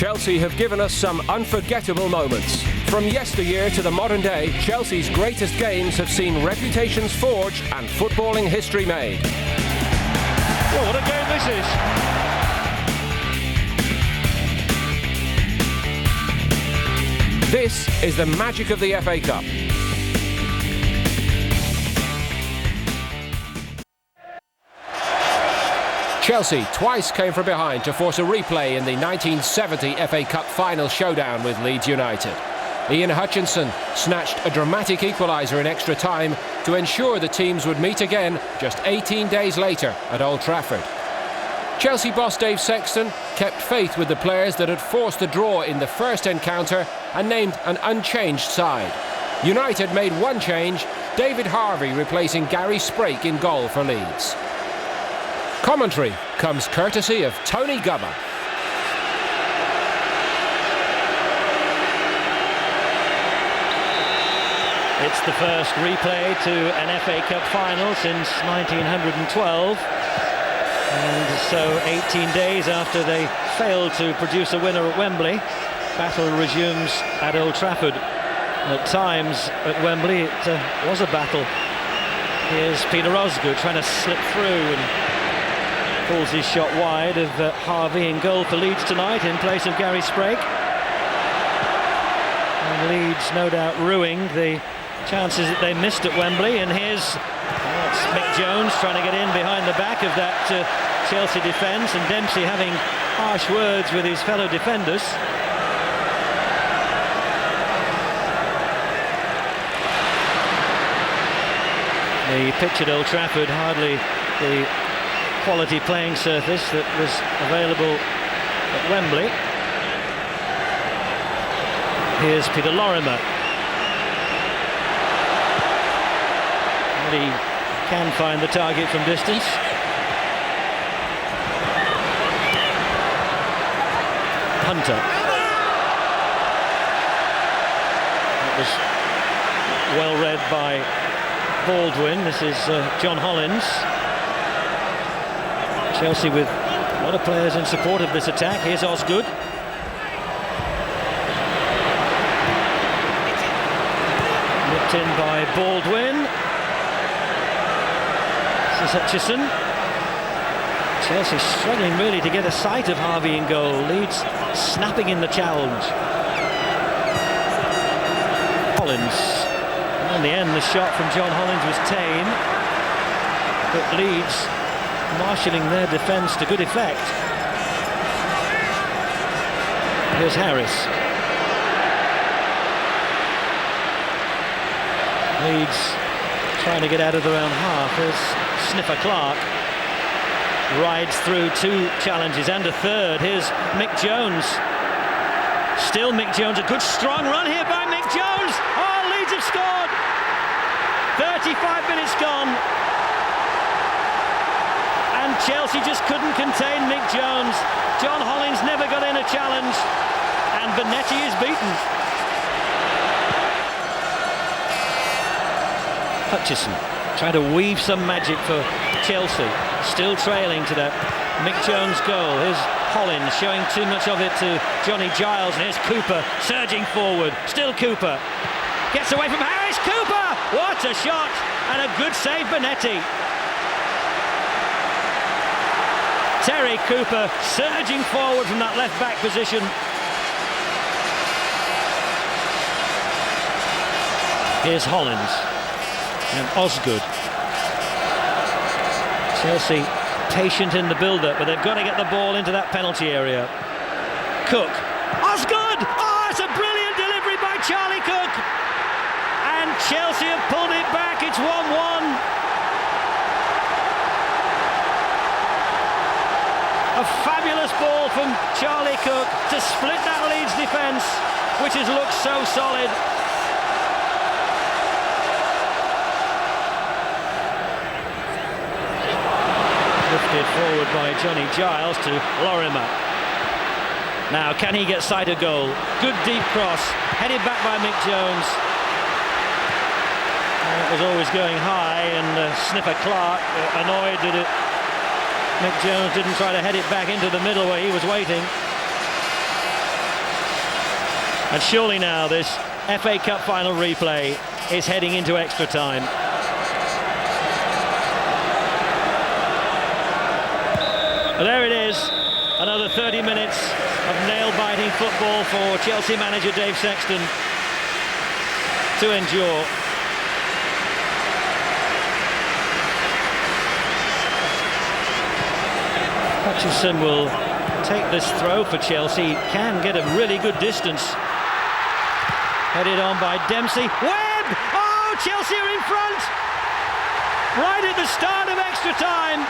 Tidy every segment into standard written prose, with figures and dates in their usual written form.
Chelsea have given us some unforgettable moments. From yesteryear to the modern day, Chelsea's greatest games have seen reputations forged and footballing history made. Well, what a game this is. This is the magic of the FA Cup. Chelsea twice came from behind to force a replay in the 1970 FA Cup final showdown with Leeds United. Ian Hutchinson snatched a dramatic equaliser in extra time to ensure the teams would meet again just 18 days later at Old Trafford. Chelsea boss Dave Sexton kept faith with the players that had forced the draw in the first encounter and named an unchanged side. United made one change, David Harvey replacing Gary Sprake in goal for Leeds. Commentary comes courtesy of Tony Gubba. It's the first replay to an FA Cup final since 1912. And so 18 days after they failed to produce a winner at Wembley, battle resumes at Old Trafford. At times at Wembley it was a battle. Here's Peter Osgood trying to slip through and pulls his shot wide of Harvey in goal for Leeds tonight in place of Gary Sprake. And Leeds no doubt ruining the chances that they missed at Wembley. And here's Mick Jones trying to get in behind the back of that Chelsea defence, and Dempsey having harsh words with his fellow defenders. The pitch at Old Trafford, hardly the quality playing surface that was available at Wembley. Here's Peter Lorimer. And he can find the target from distance. Hunter. That was well read by Baldwin. This is John Hollins. Chelsea with a lot of players in support of this attack. Here's Osgood. Nipped in by Baldwin. This is Hutchison. Chelsea struggling really to get a sight of Harvey in goal. Leeds snapping in the challenge. Hollins. And in the end, the shot from John Hollins was tame. But Leeds marshalling their defence to good effect. Here's Harris. Leeds trying to get out of their own half. Here's Sniffer Clark. Rides through two challenges and a third. Here's Mick Jones. Still Mick Jones. A good strong run here by Mick Jones. Oh, Leeds have scored. 35 minutes gone. And Chelsea just couldn't contain Mick Jones. John Hollins never got in a challenge, and Bonetti is beaten. Hutchison trying to weave some magic for Chelsea, still trailing to that Mick Jones goal. Here's Hollins showing too much of it to Johnny Giles, and here's Cooper surging forward. Still Cooper gets away from Harris. Cooper, what a shot, and a good save Bonetti. Terry Cooper surging forward from that left-back position. Here's Hollins and Osgood. Chelsea patient in the build-up, but they've got to get the ball into that penalty area. Cook. Osgood! Oh, it's a brilliant delivery by Charlie Cook. And Chelsea have pulled it back. It's 1-1. A fabulous ball from Charlie Cook to split that Leeds defence, which has looked so solid. Lifted forward by Johnny Giles to Lorimer. Now, can he get sight of goal? Good deep cross, headed back by Mick Jones. It was always going high, and Sniffer Clark annoyed that it Mick Jones didn't try to head it back into the middle where he was waiting. And surely now this FA Cup final replay is heading into extra time. Well, there it is, another 30 minutes of nail-biting football for Chelsea manager Dave Sexton to endure. Hutchinson will take this throw for Chelsea, can get a really good distance. Headed on by Dempsey. Webb! Oh, Chelsea are in front! Right at the start of extra time.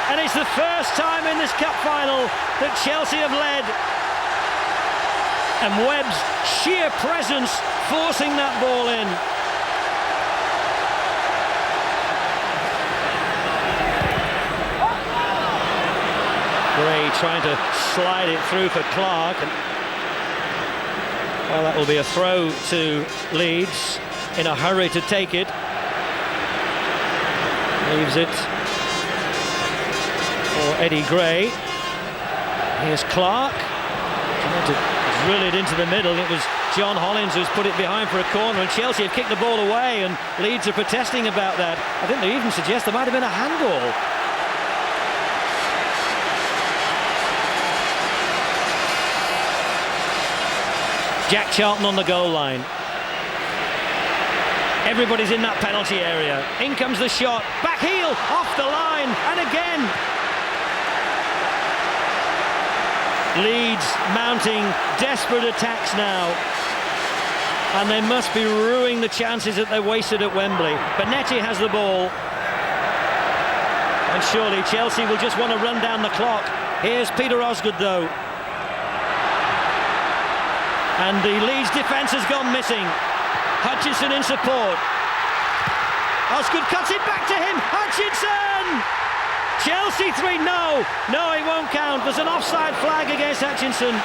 And it's the first time in this cup final that Chelsea have led. And Webb's sheer presence forcing that ball in. Gray trying to slide it through for Clark. Well, that will be a throw to Leeds, in a hurry to take it. Leaves it for Eddie Gray. Here's Clark. Trying to drill it into the middle. It was John Hollins who's put it behind for a corner, and Chelsea have kicked the ball away, and Leeds are protesting about that. I think they even suggest there might have been a handball. Jack Charlton on the goal line. Everybody's in that penalty area. In comes the shot. Back heel, off the line, and again. Leeds mounting desperate attacks now. And they must be ruining the chances that they wasted at Wembley. Bonetti has the ball. And surely Chelsea will just want to run down the clock. Here's Peter Osgood though. And the Leeds defence has gone missing. Hutchinson in support. Osgood cuts it back to him. Hutchinson! Chelsea 3, no, it won't count. There's an offside flag against Hutchinson.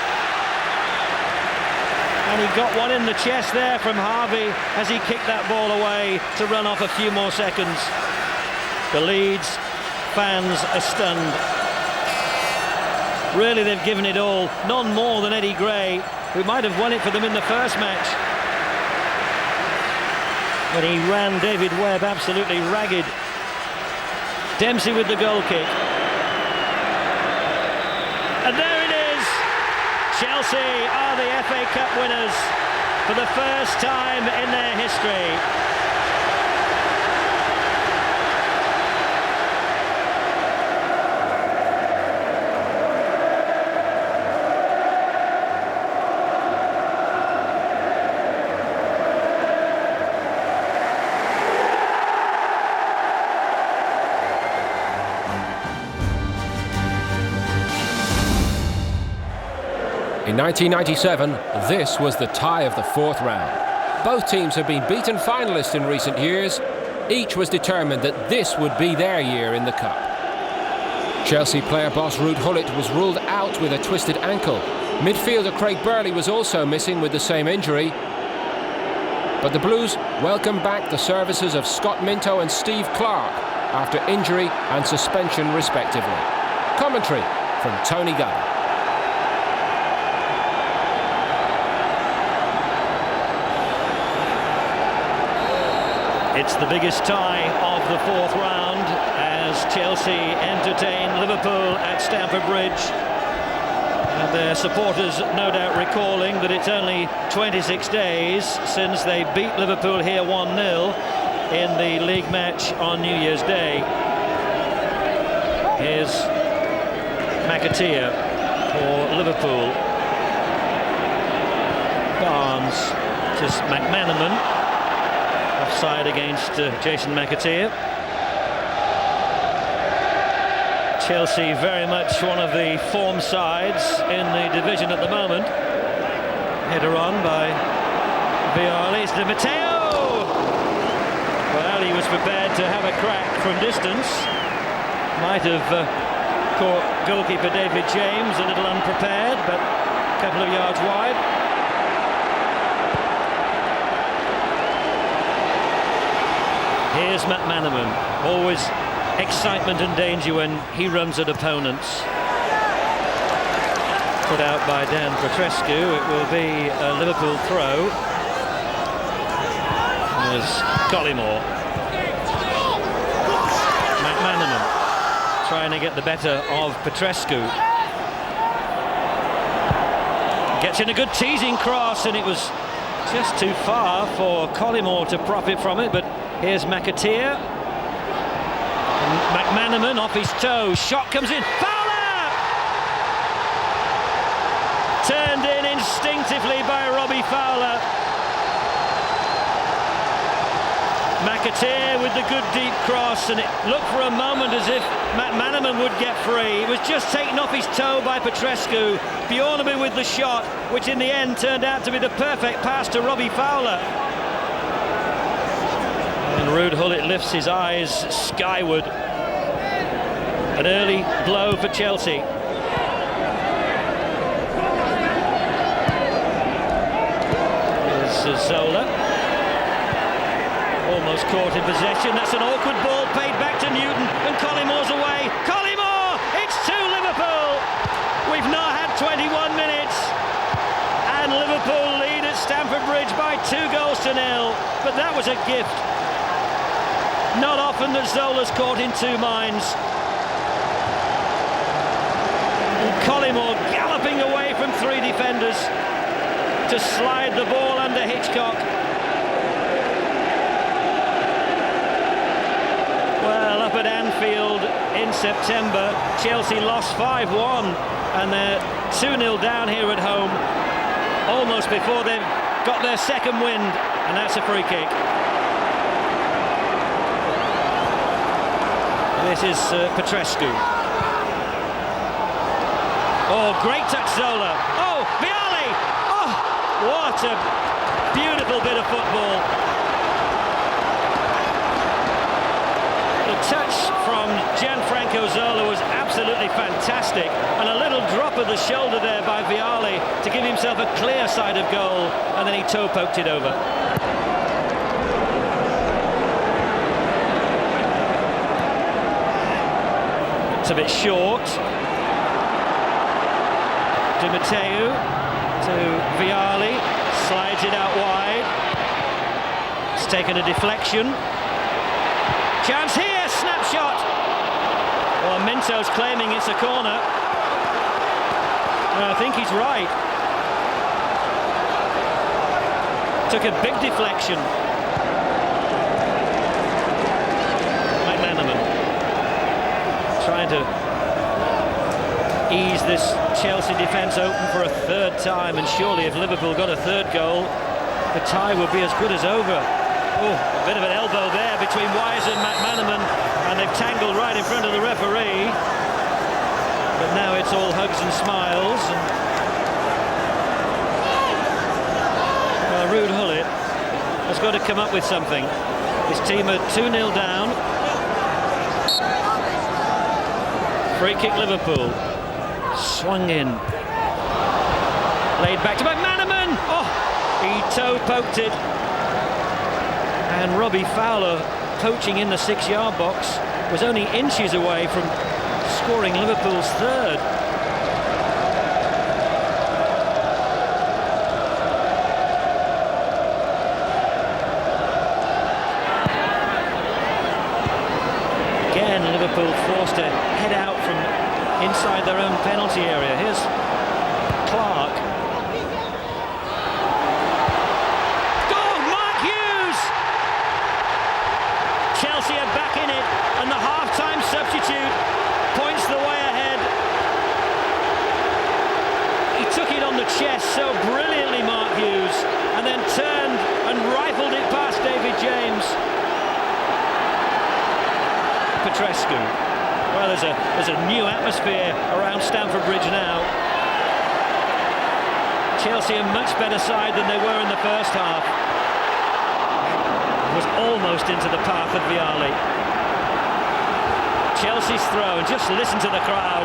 And he got one in the chest there from Harvey as he kicked that ball away to run off a few more seconds. The Leeds fans are stunned. Really, they've given it all. None more than Eddie Gray, who might have won it for them in the first match. But he ran David Webb absolutely ragged. Dempsey with the goal kick. And there it is! Chelsea are the FA Cup winners for the first time in their history. In 1997, this was the tie of the fourth round. Both teams have been beaten finalists in recent years. Each was determined that this would be their year in the Cup. Chelsea player boss Ruud Gullit was ruled out with a twisted ankle. Midfielder Craig Burley was also missing with the same injury. But the Blues welcomed back the services of Scott Minto and Steve Clark after injury and suspension respectively. Commentary from Tony Gunn. It's the biggest tie of the fourth round as Chelsea entertain Liverpool at Stamford Bridge. And their supporters no doubt recalling that it's only 26 days since they beat Liverpool here 1-0 in the league match on New Year's Day. Here's McAteer for Liverpool. Barnes, just McManaman. Offside against Jason McAteer. Chelsea very much one of the form sides in the division at the moment. Header on by Vialli. It's Di Matteo! Well, he was prepared to have a crack from distance. Might have caught goalkeeper David James a little unprepared, but a couple of yards wide. Here's McManaman, always excitement and danger when he runs at opponents. Put out by Dan Petrescu. It will be a Liverpool throw. There's Collymore. McManaman trying to get the better of Petrescu. Gets in a good teasing cross, and it was just too far for Collymore to profit from it. But here's McAteer. McManaman off his toe. Shot comes in. Fowler! Turned in instinctively by Robbie Fowler. McAteer with the good deep cross, and it looked for a moment as if McManaman would get free. It was just taken off his toe by Petrescu. Bjorneby with the shot, which in the end turned out to be the perfect pass to Robbie Fowler. And Ruud Gullit lifts his eyes skyward. An early blow for Chelsea. Here's Zola. Almost caught in possession. That's an awkward ball paid back to Newton, and Collymore's away. Collymore! It's 2 Liverpool! We've now had 21 minutes, and Liverpool lead at Stamford Bridge by 2-0. But that was a gift. Not often that Zola's caught in two minds. And Collymore galloping away from 3 defenders to slide the ball under Hitchcock. Well, up at Anfield in September, Chelsea lost 5-1, and they're 2-0 down here at home, almost before they've got their second wind, and that's a free kick. This is Petrescu. Oh, great touch, Zola. Oh, Vialli! Oh, what a beautiful bit of football. The touch from Gianfranco Zola was absolutely fantastic, and a little drop of the shoulder there by Vialli to give himself a clear side of goal, and then he toe poked it over. It's a bit short. Di Matteo to Vialli, slides it out wide. It's taken a deflection. Chance here, snapshot. Well, Minto's claiming it's a corner. Well, I think he's right. Took a big deflection. McManaman trying to ease this Chelsea defence open for a third time, and surely if Liverpool got a third goal, the tie would be as good as over. Oh, a bit of an elbow there between Wise and McManaman, and they've tangled right in front of the referee. But now it's all hugs and smiles. And Ruud Gullit has got to come up with something. His team are 2-0 down. Free kick Liverpool. Swung in. Laid back to McManaman. Oh, he toe poked it. And Robbie Fowler, poaching in the 6-yard box, was only inches away from scoring Liverpool's third. Again, Liverpool forced to head out from inside their own penalty area. Here's Clark. Chelsea are back in it, and the half-time substitute points the way ahead. He took it on the chest so brilliantly, Mark Hughes, and then turned and rifled it past David James. Petrescu. Well, there's a new atmosphere around Stamford Bridge now. Chelsea a much better side than they were in the first half. Was almost into the path of Vialli. Chelsea's throw, and just listen to the crowd.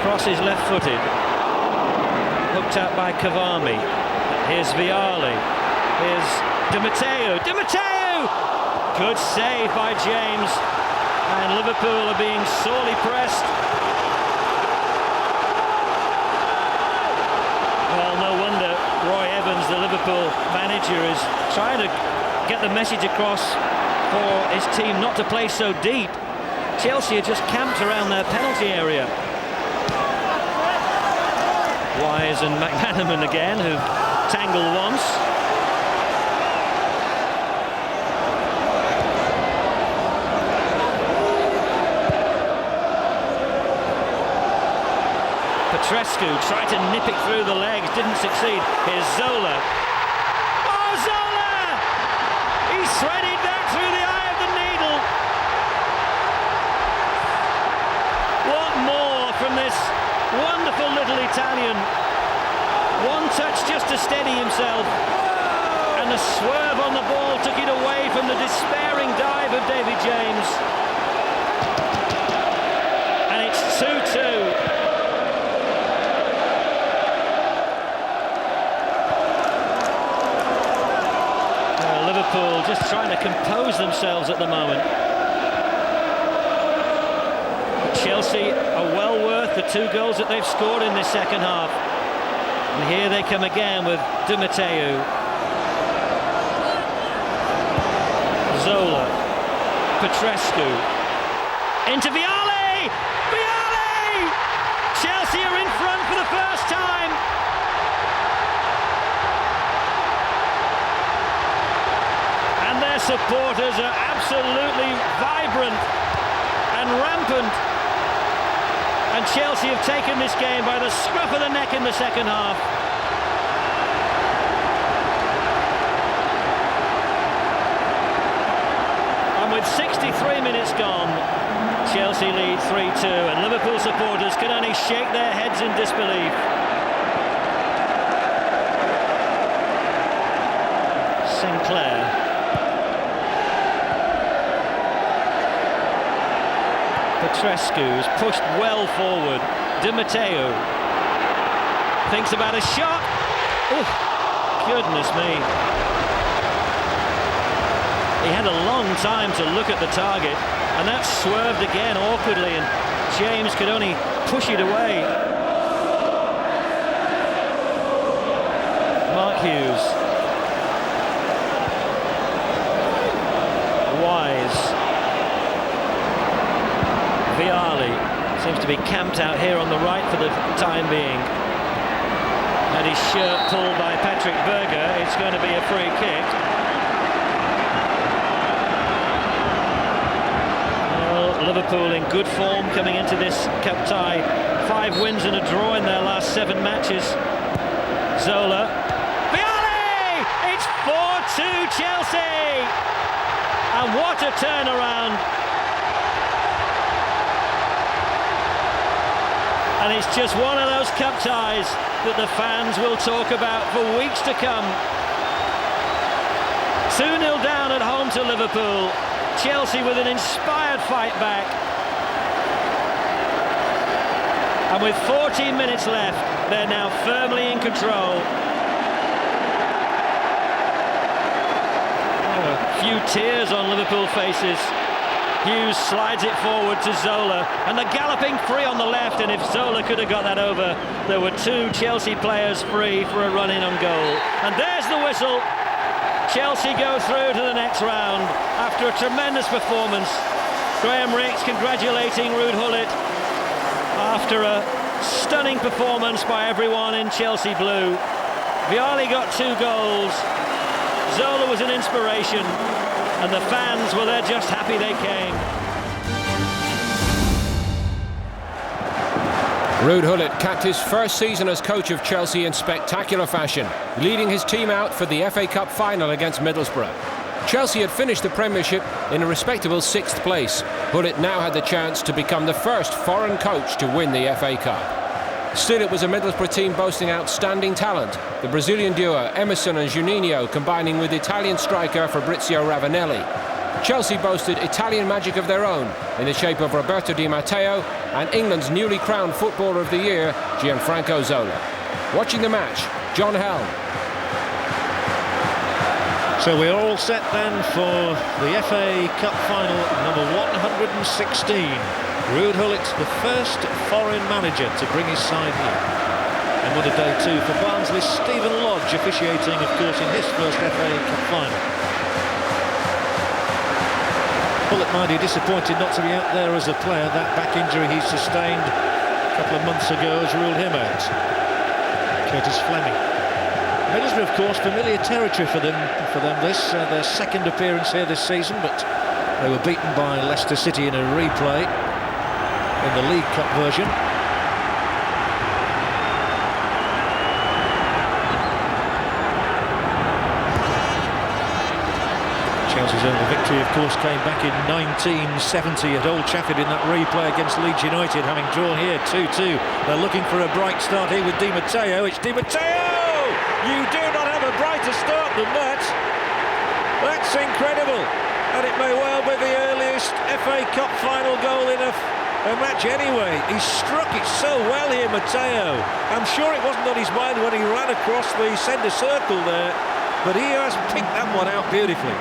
Cross is left-footed. Hooked out by Cavani. Here's Vialli. Here's Di Matteo. Di Matteo! Good save by James. And Liverpool are being sorely pressed. Well, no wonder Roy Evans, the Liverpool manager, is trying to get the message across for his team not to play so deep. Chelsea are just camped around their penalty area. Wise and McManaman again, who tangled once. Petrescu tried to nip it through the legs, didn't succeed. Here's Zola. Oh, Zola! He threaded that through the eye of the needle. What more from this wonderful little Italian? One touch just to steady himself, and a swerve on the ball took it away from the despairing dive of David James. And it's 2-2. Liverpool just trying to compose themselves at the moment. Chelsea are well worth the 2 goals that they've scored in this second half. And here they come again with Di Matteo. Zola. Petrescu. Into Vialli! Vialli! Chelsea are in front for the first time. And their supporters are absolutely vibrant and rampant. And Chelsea have taken this game by the scruff of the neck in the second half. And with 63 minutes gone, Chelsea lead 3-2, and Liverpool supporters can only shake their heads in disbelief. Sinclair. Petrescu is pushed well forward. Di Matteo thinks about a shot. Oh, goodness me. He had a long time to look at the target, and that swerved again awkwardly, and James could only push it away. Mark Hughes. Wise. Vialli seems to be camped out here on the right for the time being. Had his shirt pulled by Patrick Berger. It's going to be a free kick. Well, Liverpool in good form coming into this cup tie. 5 wins and a draw in their last 7 matches. Zola. Vialli! It's 4-2 Chelsea! And what a turnaround! And it's just one of those cup ties that the fans will talk about for weeks to come. 2-0 down at home to Liverpool. Chelsea with an inspired fight back. And with 14 minutes left, they're now firmly in control. Oh, a few tears on Liverpool faces. Hughes slides it forward to Zola, and the galloping free on the left, and if Zola could have got that over, there were 2 Chelsea players free for a run-in on goal. And there's the whistle. Chelsea go through to the next round after a tremendous performance. Graham Rix congratulating Ruud Gullit after a stunning performance by everyone in Chelsea blue. Vialli got 2 goals. Zola was an inspiration. And the fans, well, they're just happy they came. Ruud Gullit capped his first season as coach of Chelsea in spectacular fashion, leading his team out for the FA Cup final against Middlesbrough. Chelsea had finished the Premiership in a respectable 6th place. Gullit now had the chance to become the first foreign coach to win the FA Cup. Still, it was a Middlesbrough team boasting outstanding talent. The Brazilian duo Emerson and Juninho combining with Italian striker Fabrizio Ravanelli. Chelsea boasted Italian magic of their own in the shape of Roberto Di Matteo and England's newly crowned Footballer of the Year, Gianfranco Zola. Watching the match, John Helm. So we're all set then for the FA Cup final number 100. 1916. Ruud Gullit, the first foreign manager to bring his side here. And what a day too for Barnsley's Stephen Lodge, officiating, of course, in his first FA Cup final. Gullit might be disappointed not to be out there as a player. That back injury he sustained a couple of months ago has ruled him out. Curtis Fleming. Middlesbrough, of course, familiar territory for them. This their second appearance here this season, but they were beaten by Leicester City in a replay in the League Cup version. Chelsea's only victory, of course, came back in 1970 at Old Trafford in that replay against Leeds United, having drawn here 2-2. They're looking for a bright start here with Di Matteo. It's Di Matteo! You do not have a brighter start than that. That's incredible. And it may well be the earliest FA Cup final goal in a match anyway. He struck it so well here, Matteo. I'm sure it wasn't on his mind when he ran across the centre circle there, but he has picked that one out beautifully.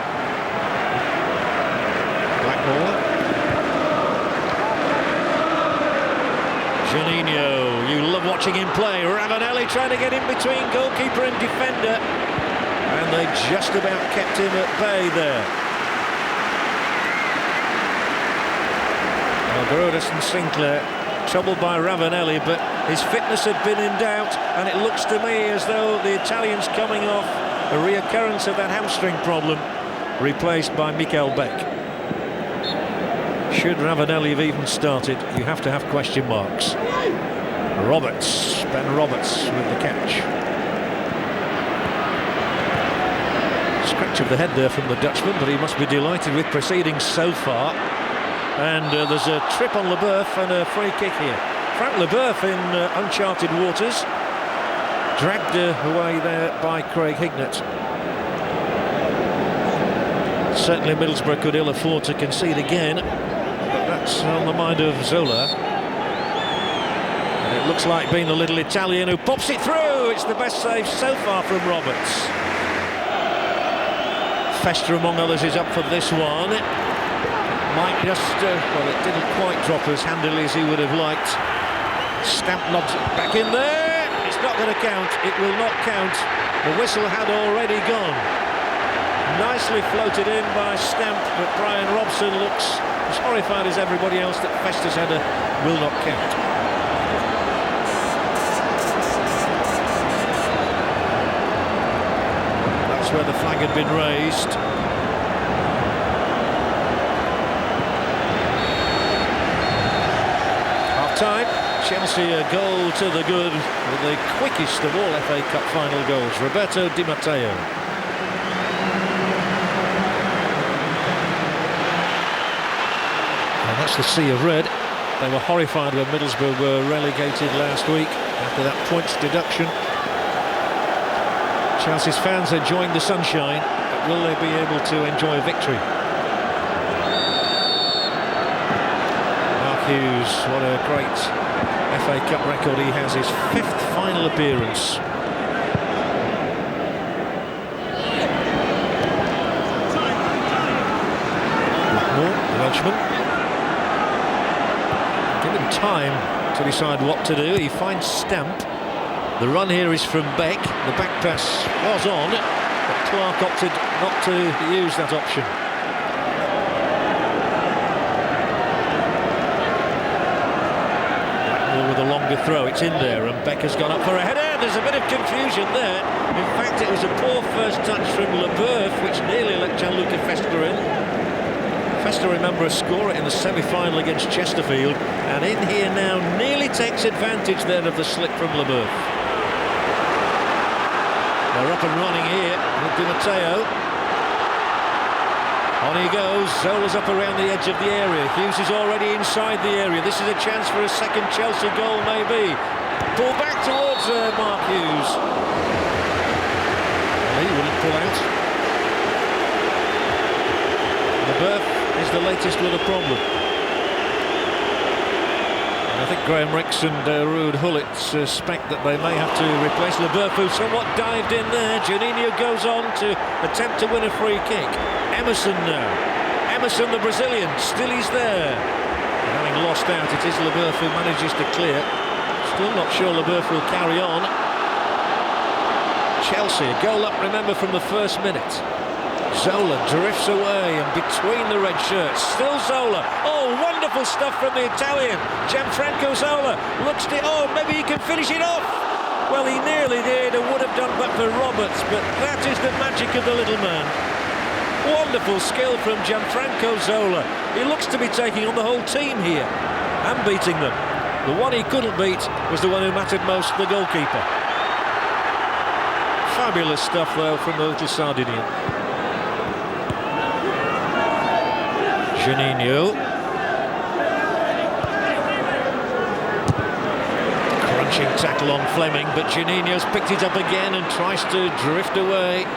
Blackmore. Juninho, you love watching him play. Ravanelli trying to get in between goalkeeper and defender, and they just about kept him at bay there. Grodas and Sinclair troubled by Ravanelli, but his fitness had been in doubt, and it looks to me as though the Italian's coming off a reoccurrence of that hamstring problem, replaced by Mikael Beck. Should Ravanelli have even started, you have to have question marks. Roberts, Ben Roberts with the catch. Scratch of the head there from the Dutchman, but he must be delighted with proceedings so far. And there's a trip on Leboeuf and a free kick here. Frank Leboeuf in uncharted waters, dragged away there by Craig Hignett. Certainly Middlesbrough could ill afford to concede again, but that's on the mind of Zola. And it looks like being the little Italian who pops it through. It's the best save so far from Roberts. Fester, among others, is up for this one. Might just, well, it didn't quite drop as handily as he would have liked. Stamp knobs it back in there. It's not going to count. It will not count. The whistle had already gone. Nicely floated in by Stamp, but Brian Robson looks as horrified as everybody else that Fester's header will not count. That's where the flag had been raised. Time. Chelsea a goal to the good with the quickest of all FA Cup final goals, Roberto Di Matteo. And that's the sea of red. They were horrified when Middlesbrough were relegated last week after that points deduction. Chelsea's fans enjoying the sunshine, but will they be able to enjoy a victory? Hughes, what a great FA Cup record he has, his 5th final appearance. Blackmore, the Welshman. Give him time to decide what to do. He finds Stamp. The run here is from Beck. The back pass was on, but Clark opted not to use that option. With a longer throw, it's in there, and Becker's gone up for a header. There's a bit of confusion there. In fact, it was a poor first touch from Leboeuf, which nearly let Gianluca Fester in. Fester, remember, scorer in the semi-final against Chesterfield, and in here now nearly takes advantage then of the slip from Leboeuf. They're up and running here with Di Matteo. On he goes, Zola's up around the edge of the area. Hughes is already inside the area. This is a chance for a second Chelsea goal, maybe. Pull back towards Mark Hughes. He wouldn't pull out. Leboeuf is the latest with a problem. And I think Graham Rix and Ruud Gullit suspect that they may have to replace Leboeuf, who somewhat dived in there. Juninho goes on to attempt to win a free kick. Emerson now. Emerson, the Brazilian, still he's there. And having lost out, it is Leboeuf who manages to clear. Still not sure Leboeuf will carry on. Chelsea, a goal up, remember, from the first minute. Zola drifts away and between the red shirts. Still Zola. Oh, wonderful stuff from the Italian. Gianfranco Zola looks to... Oh, maybe he can finish it off. Well, he nearly did and would have done that for Roberts, but that is the magic of the little man. Wonderful skill from Gianfranco Zola. He looks to be taking on the whole team here and beating them. The one he couldn't beat was the one who mattered most, the goalkeeper. Fabulous stuff, though, from the little Sardinian. Juninho. Crunching tackle on Fleming, but Juninho's picked it up again and tries to drift away.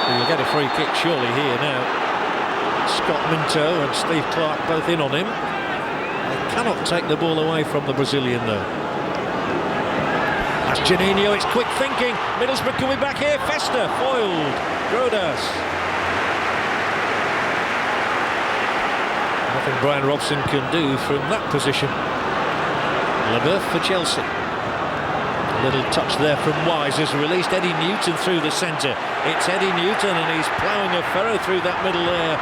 He'll get a free kick surely here now. Scott Minto and Steve Clark both in on him. They cannot take the ball away from the Brazilian, though. That's Juninho, it's quick thinking. Middlesbrough coming back here. Festa foiled. Rodas. Nothing Brian Robson can do from that position. Leboeuf for Chelsea. A little touch there from Wise has released Eddie Newton through the centre. It's Eddie Newton and he's ploughing a furrow through that middle there.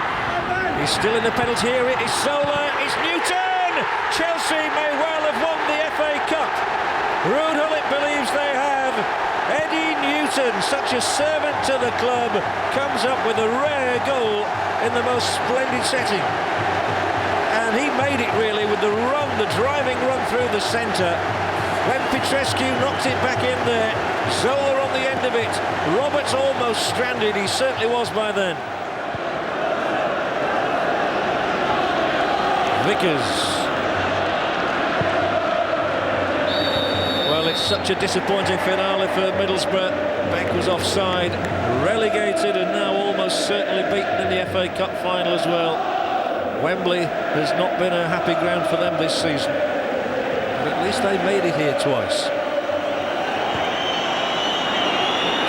He's still in the penalty area. It's Zola, it's Newton! Chelsea may well have won the FA Cup. Ruud Gullit believes they have. Eddie Newton, such a servant to the club, comes up with a rare goal in the most splendid setting. And he made it really with the run, the driving run through the centre. When Petrescu knocked it back in there, Zola on the end of it. Roberts almost stranded, he certainly was by then. Vickers. Well, it's such a disappointing finale for Middlesbrough. Beck was offside, relegated and now almost certainly beaten in the FA Cup final as well. Wembley has not been a happy ground for them this season. But at least they made it here twice.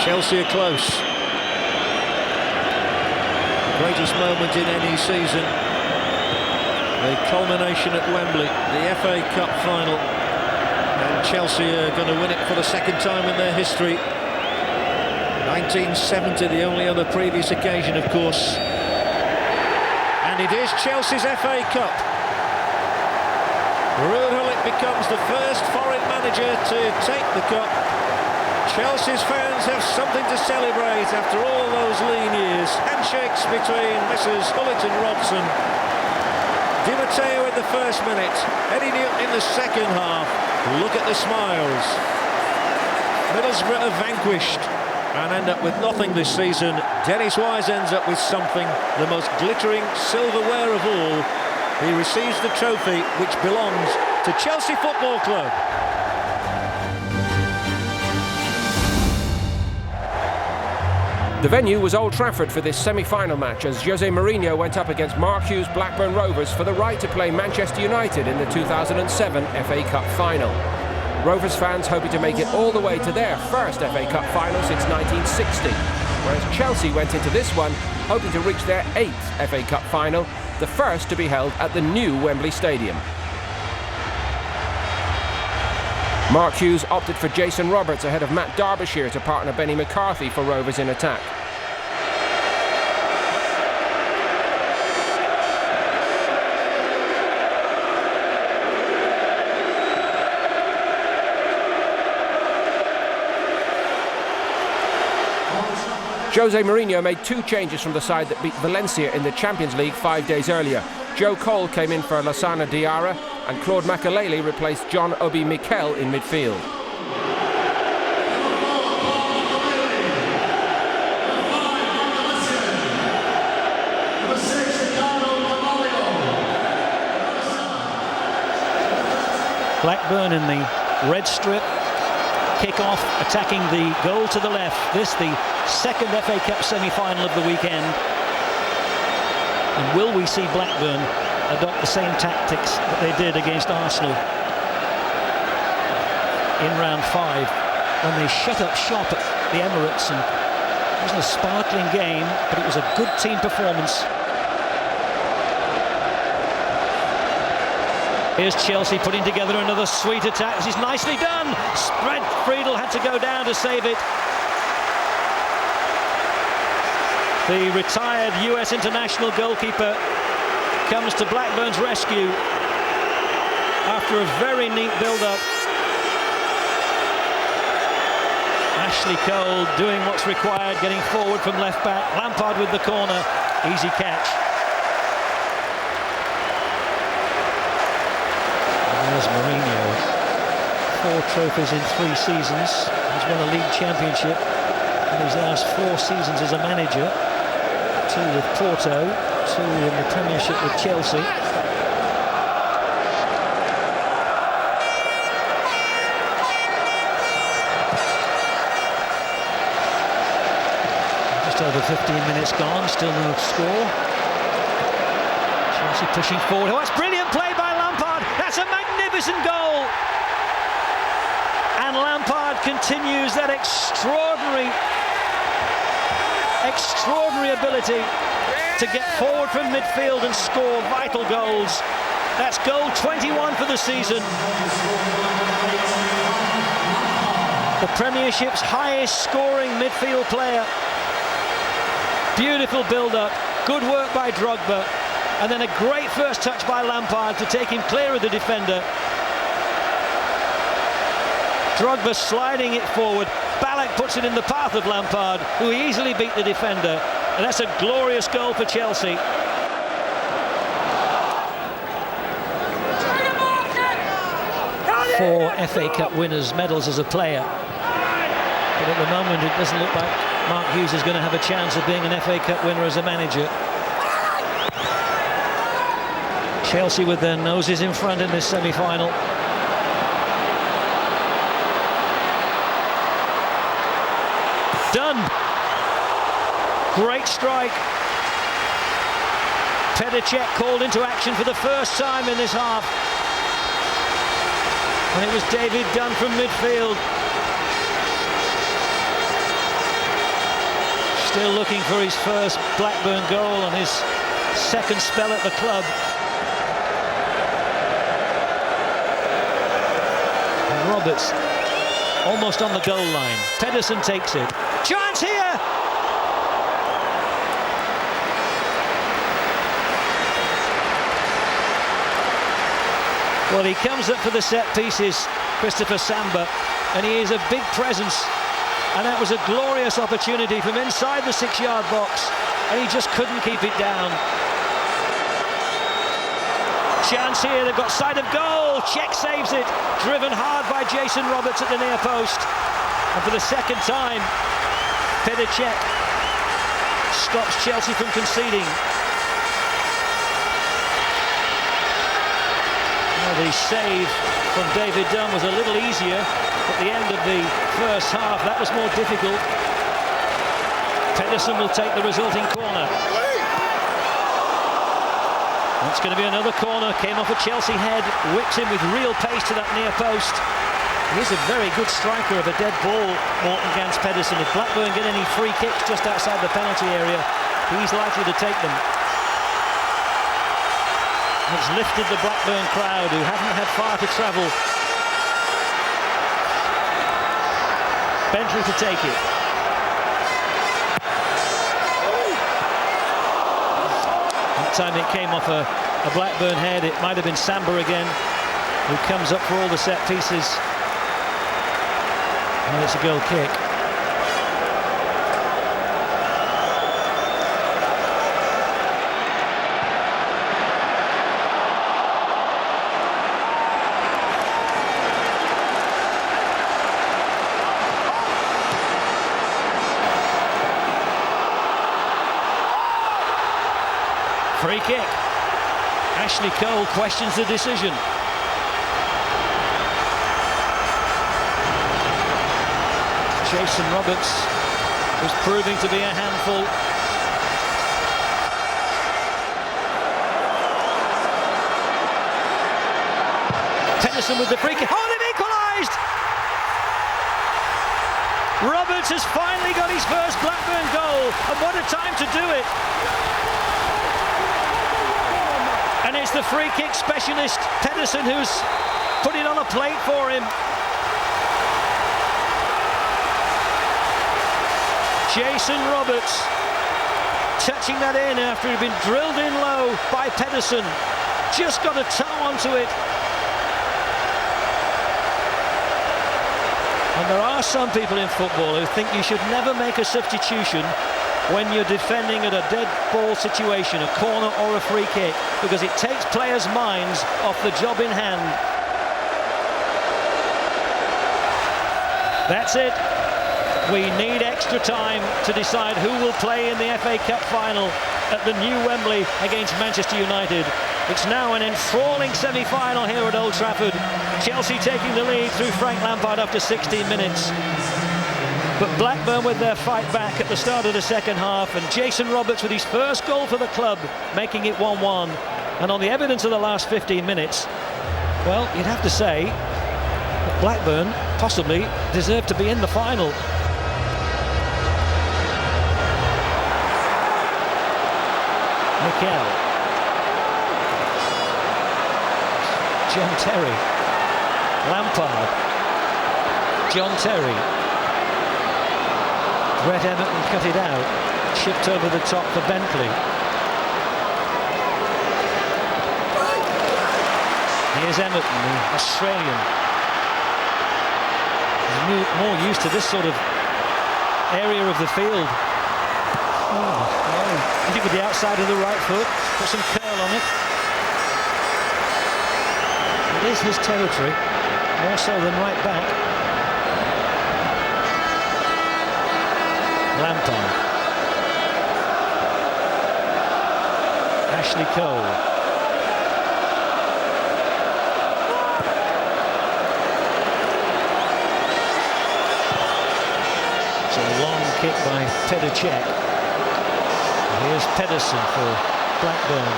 Chelsea are close. Greatest moment in any season. The culmination at Wembley, the FA Cup final. And Chelsea are going to win it for the second time in their history. 1970, the only other previous occasion, of course. And it is Chelsea's FA Cup. Ruud Gullit becomes the first foreign manager to take the cup. Chelsea's fans have something to celebrate after all those lean years. Handshakes between Messrs Gullit and Robson. Di Matteo in the first minute, Eddie Newton in the second half. Look at the smiles. Middlesbrough are vanquished and end up with nothing this season. Dennis Wise ends up with something, the most glittering silverware of all. He receives the trophy which belongs to Chelsea Football Club. The venue was Old Trafford for this semi-final match as Jose Mourinho went up against Mark Hughes' Blackburn Rovers for the right to play Manchester United in the 2007 FA Cup final. Rovers fans hoping to make it all the way to their first FA Cup final since 1960, whereas Chelsea went into this one hoping to reach their 8th FA Cup final, the first to be held at the new Wembley Stadium. Mark Hughes opted for Jason Roberts ahead of Matt Derbyshire to partner Benny McCarthy for Rovers in attack. Jose Mourinho made 2 changes from the side that beat Valencia in the Champions League 5 days earlier. Joe Cole came in for Lassana Diarra and Claude Makelele replaced John Obi Mikel in midfield. Blackburn in the red strip. Kick-off, attacking the goal to the left. This, the second FA Cup semi-final of the weekend. And will we see Blackburn adopt the same tactics that they did against Arsenal in round 5 when they shut up shop at the Emirates? And it wasn't a sparkling game, but it was a good team performance Here's Chelsea putting together another sweet attack. This is nicely done. Fred Friedel had to go down to save it. The retired US international goalkeeper comes to Blackburn's rescue after a very neat build-up. Ashley Cole doing what's required, getting forward from left back. Lampard with the corner, easy catch. And there's Mourinho. 4 trophies in 3 seasons. He's won a league championship in his last 4 seasons as a manager. 2 with Porto, 2 in the Premiership with Chelsea. Just over 15 minutes gone, still no score. Chelsea pushing forward. Oh, that's brilliant play by Lampard. That's a magnificent goal. And Lampard continues that extraordinary ability to get forward from midfield and score vital goals. That's goal 21 for the season. The Premiership's highest scoring midfield player. Beautiful build-up, good work by Drogba, and then a great first touch by Lampard to take him clear of the defender. Drogba sliding it forward. Ballack puts it in the path of Lampard, who easily beat the defender. And that's a glorious goal for Chelsea. 4 FA Cup winners' medals as a player. But at the moment, it doesn't look like Mark Hughes is going to have a chance of being an FA Cup winner as a manager. Chelsea with their noses in front in this semi-final. Done. Great strike. Petr Cech called into action for the first time in this half. And it was David Dunn from midfield. Still looking for his first Blackburn goal and his second spell at the club. And Roberts almost on the goal line. Pedersen takes it. Chance here! Well, he comes up for the set pieces, Christopher Samba, and he is a big presence. And that was a glorious opportunity from inside the 6-yard box, and he just couldn't keep it down. Chance here, they've got sight of goal. Cech saves it, driven hard by Jason Roberts at the near post. And for the second time, Petr Cech stops Chelsea from conceding. The save from David Dunn was a little easier at the end of the first half. That was more difficult. Pedersen will take the resulting corner. That's going to be another corner. Came off a Chelsea head, whips him with real pace to that near post. He's a very good striker of a dead ball, Morten Gans Pedersen. If Blackburn get any free kicks just outside the penalty area, he's likely to take them. It's lifted the Blackburn crowd, who haven't had far to travel. Bentley to take it. That time it came off a Blackburn head. It might have been Samba again, who comes up for all the set pieces. And it's a goal kick. Free kick. Ashley Cole questions the decision. Jason Roberts was proving to be a handful. Pedersen with the free kick. Oh, they've equalised! Roberts has finally got his first Blackburn goal, and what a time to do it! And It's the free kick specialist, Pedersen, who's put it on a plate for him. Jason Roberts touching that in after he'd been drilled in low by Pedersen. Just got a toe onto it. And there are some people in football who think you should never make a substitution when you're defending at a dead ball situation, a corner or a free kick, because it takes players' minds off the job in hand. That's it. We need extra time to decide who will play in the FA Cup final at the new Wembley against Manchester United. It's now an enthralling semi-final here at Old Trafford. Chelsea taking the lead through Frank Lampard after 16 minutes. But Blackburn with their fight back at the start of the second half, and Jason Roberts with his first goal for the club, making it 1-1. And on the evidence of the last 15 minutes, well, you'd have to say that Blackburn possibly deserved to be in the final. Mikel. John Terry. Lampard. John Terry. Brett Emerton cut it out. Chipped over the top for Bentley. Here's Emerton, the Australian. He's more used to this sort of area of the field. Hit it with the outside of the right foot, put some curl on it. It is his territory, more so than right back. Lampard. Ashley Cole. It's a long kick by Petr Cech. Here's Pedersen for Blackburn.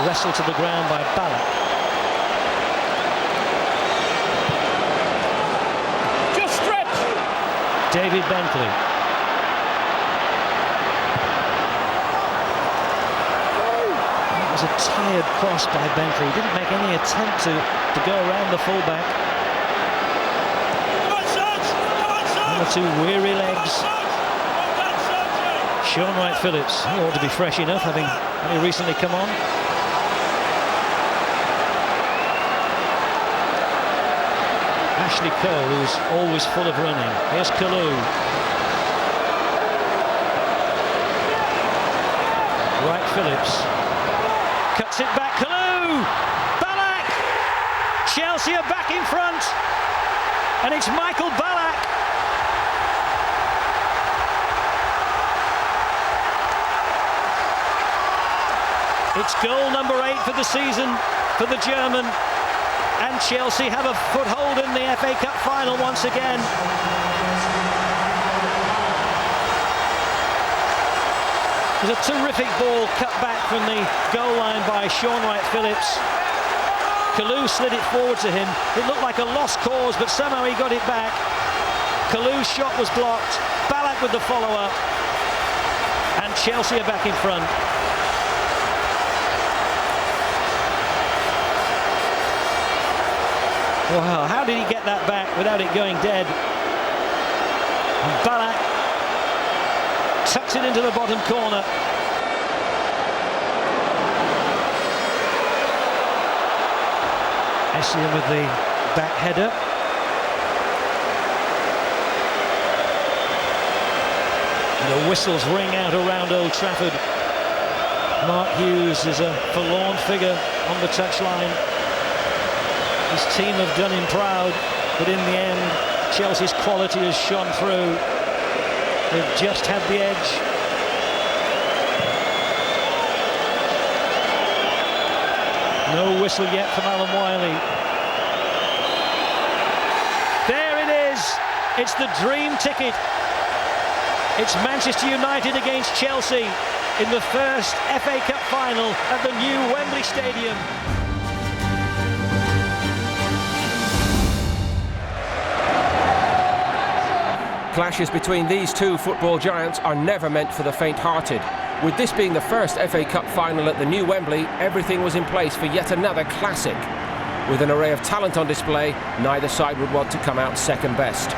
Wrestled to the ground by Ballack. Just stretch! David Bentley. That was a tired cross by Bentley. He didn't make any attempt to go around the fullback. One or two weary legs. Sean Wright-Phillips, he ought to be fresh enough, having only recently come on. Ashley Cole, who's always full of running. Here's Kalou. Wright-Phillips cuts it back. Kalou! Ballack! Chelsea are back in front, and it's Michael Ballack. It's goal number 8 for the season for the German, and Chelsea have a foothold in the FA Cup final once again. There's a terrific ball cut back from the goal line by Sean Wright-Phillips. Kalou slid it forward to him. It looked like a lost cause, but somehow he got it back. Kalou's shot was blocked. Ballack with the follow-up, and Chelsea are back in front. Wow, how did he get that back without it going dead? And Ballack tucks it into the bottom corner. Essien with the back header. And the whistles ring out around Old Trafford. Mark Hughes is a forlorn figure on the touchline. His team have done him proud, but in the end, Chelsea's quality has shone through. They've just had the edge. No whistle yet from Alan Wiley. There it is. It's the dream ticket. It's Manchester United against Chelsea in the first FA Cup final at the new Wembley Stadium. Clashes between these two football giants are never meant for the faint-hearted. With this being the first FA Cup final at the new Wembley, everything was in place for yet another classic. With an array of talent on display, neither side would want to come out second best.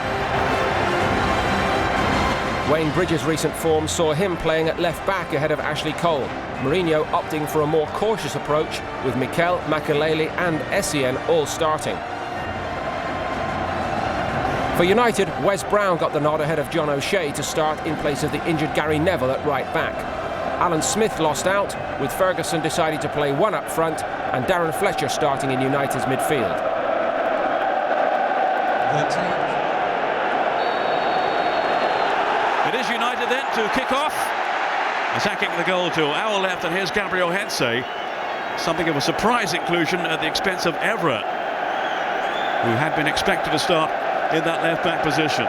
Wayne Bridges' recent form saw him playing at left back ahead of Ashley Cole. Mourinho opting for a more cautious approach, with Mikel, Makelele and Essien all starting. For United, Wes Brown got the nod ahead of John O'Shea to start in place of the injured Gary Neville at right back. Alan Smith lost out, with Ferguson deciding to play one up front and Darren Fletcher starting in United's midfield. It is United then to kick off. Attacking the goal to our left, and here's Gabriel Hensey. Something of a surprise inclusion at the expense of Evra, who had been expected to start in that left-back position.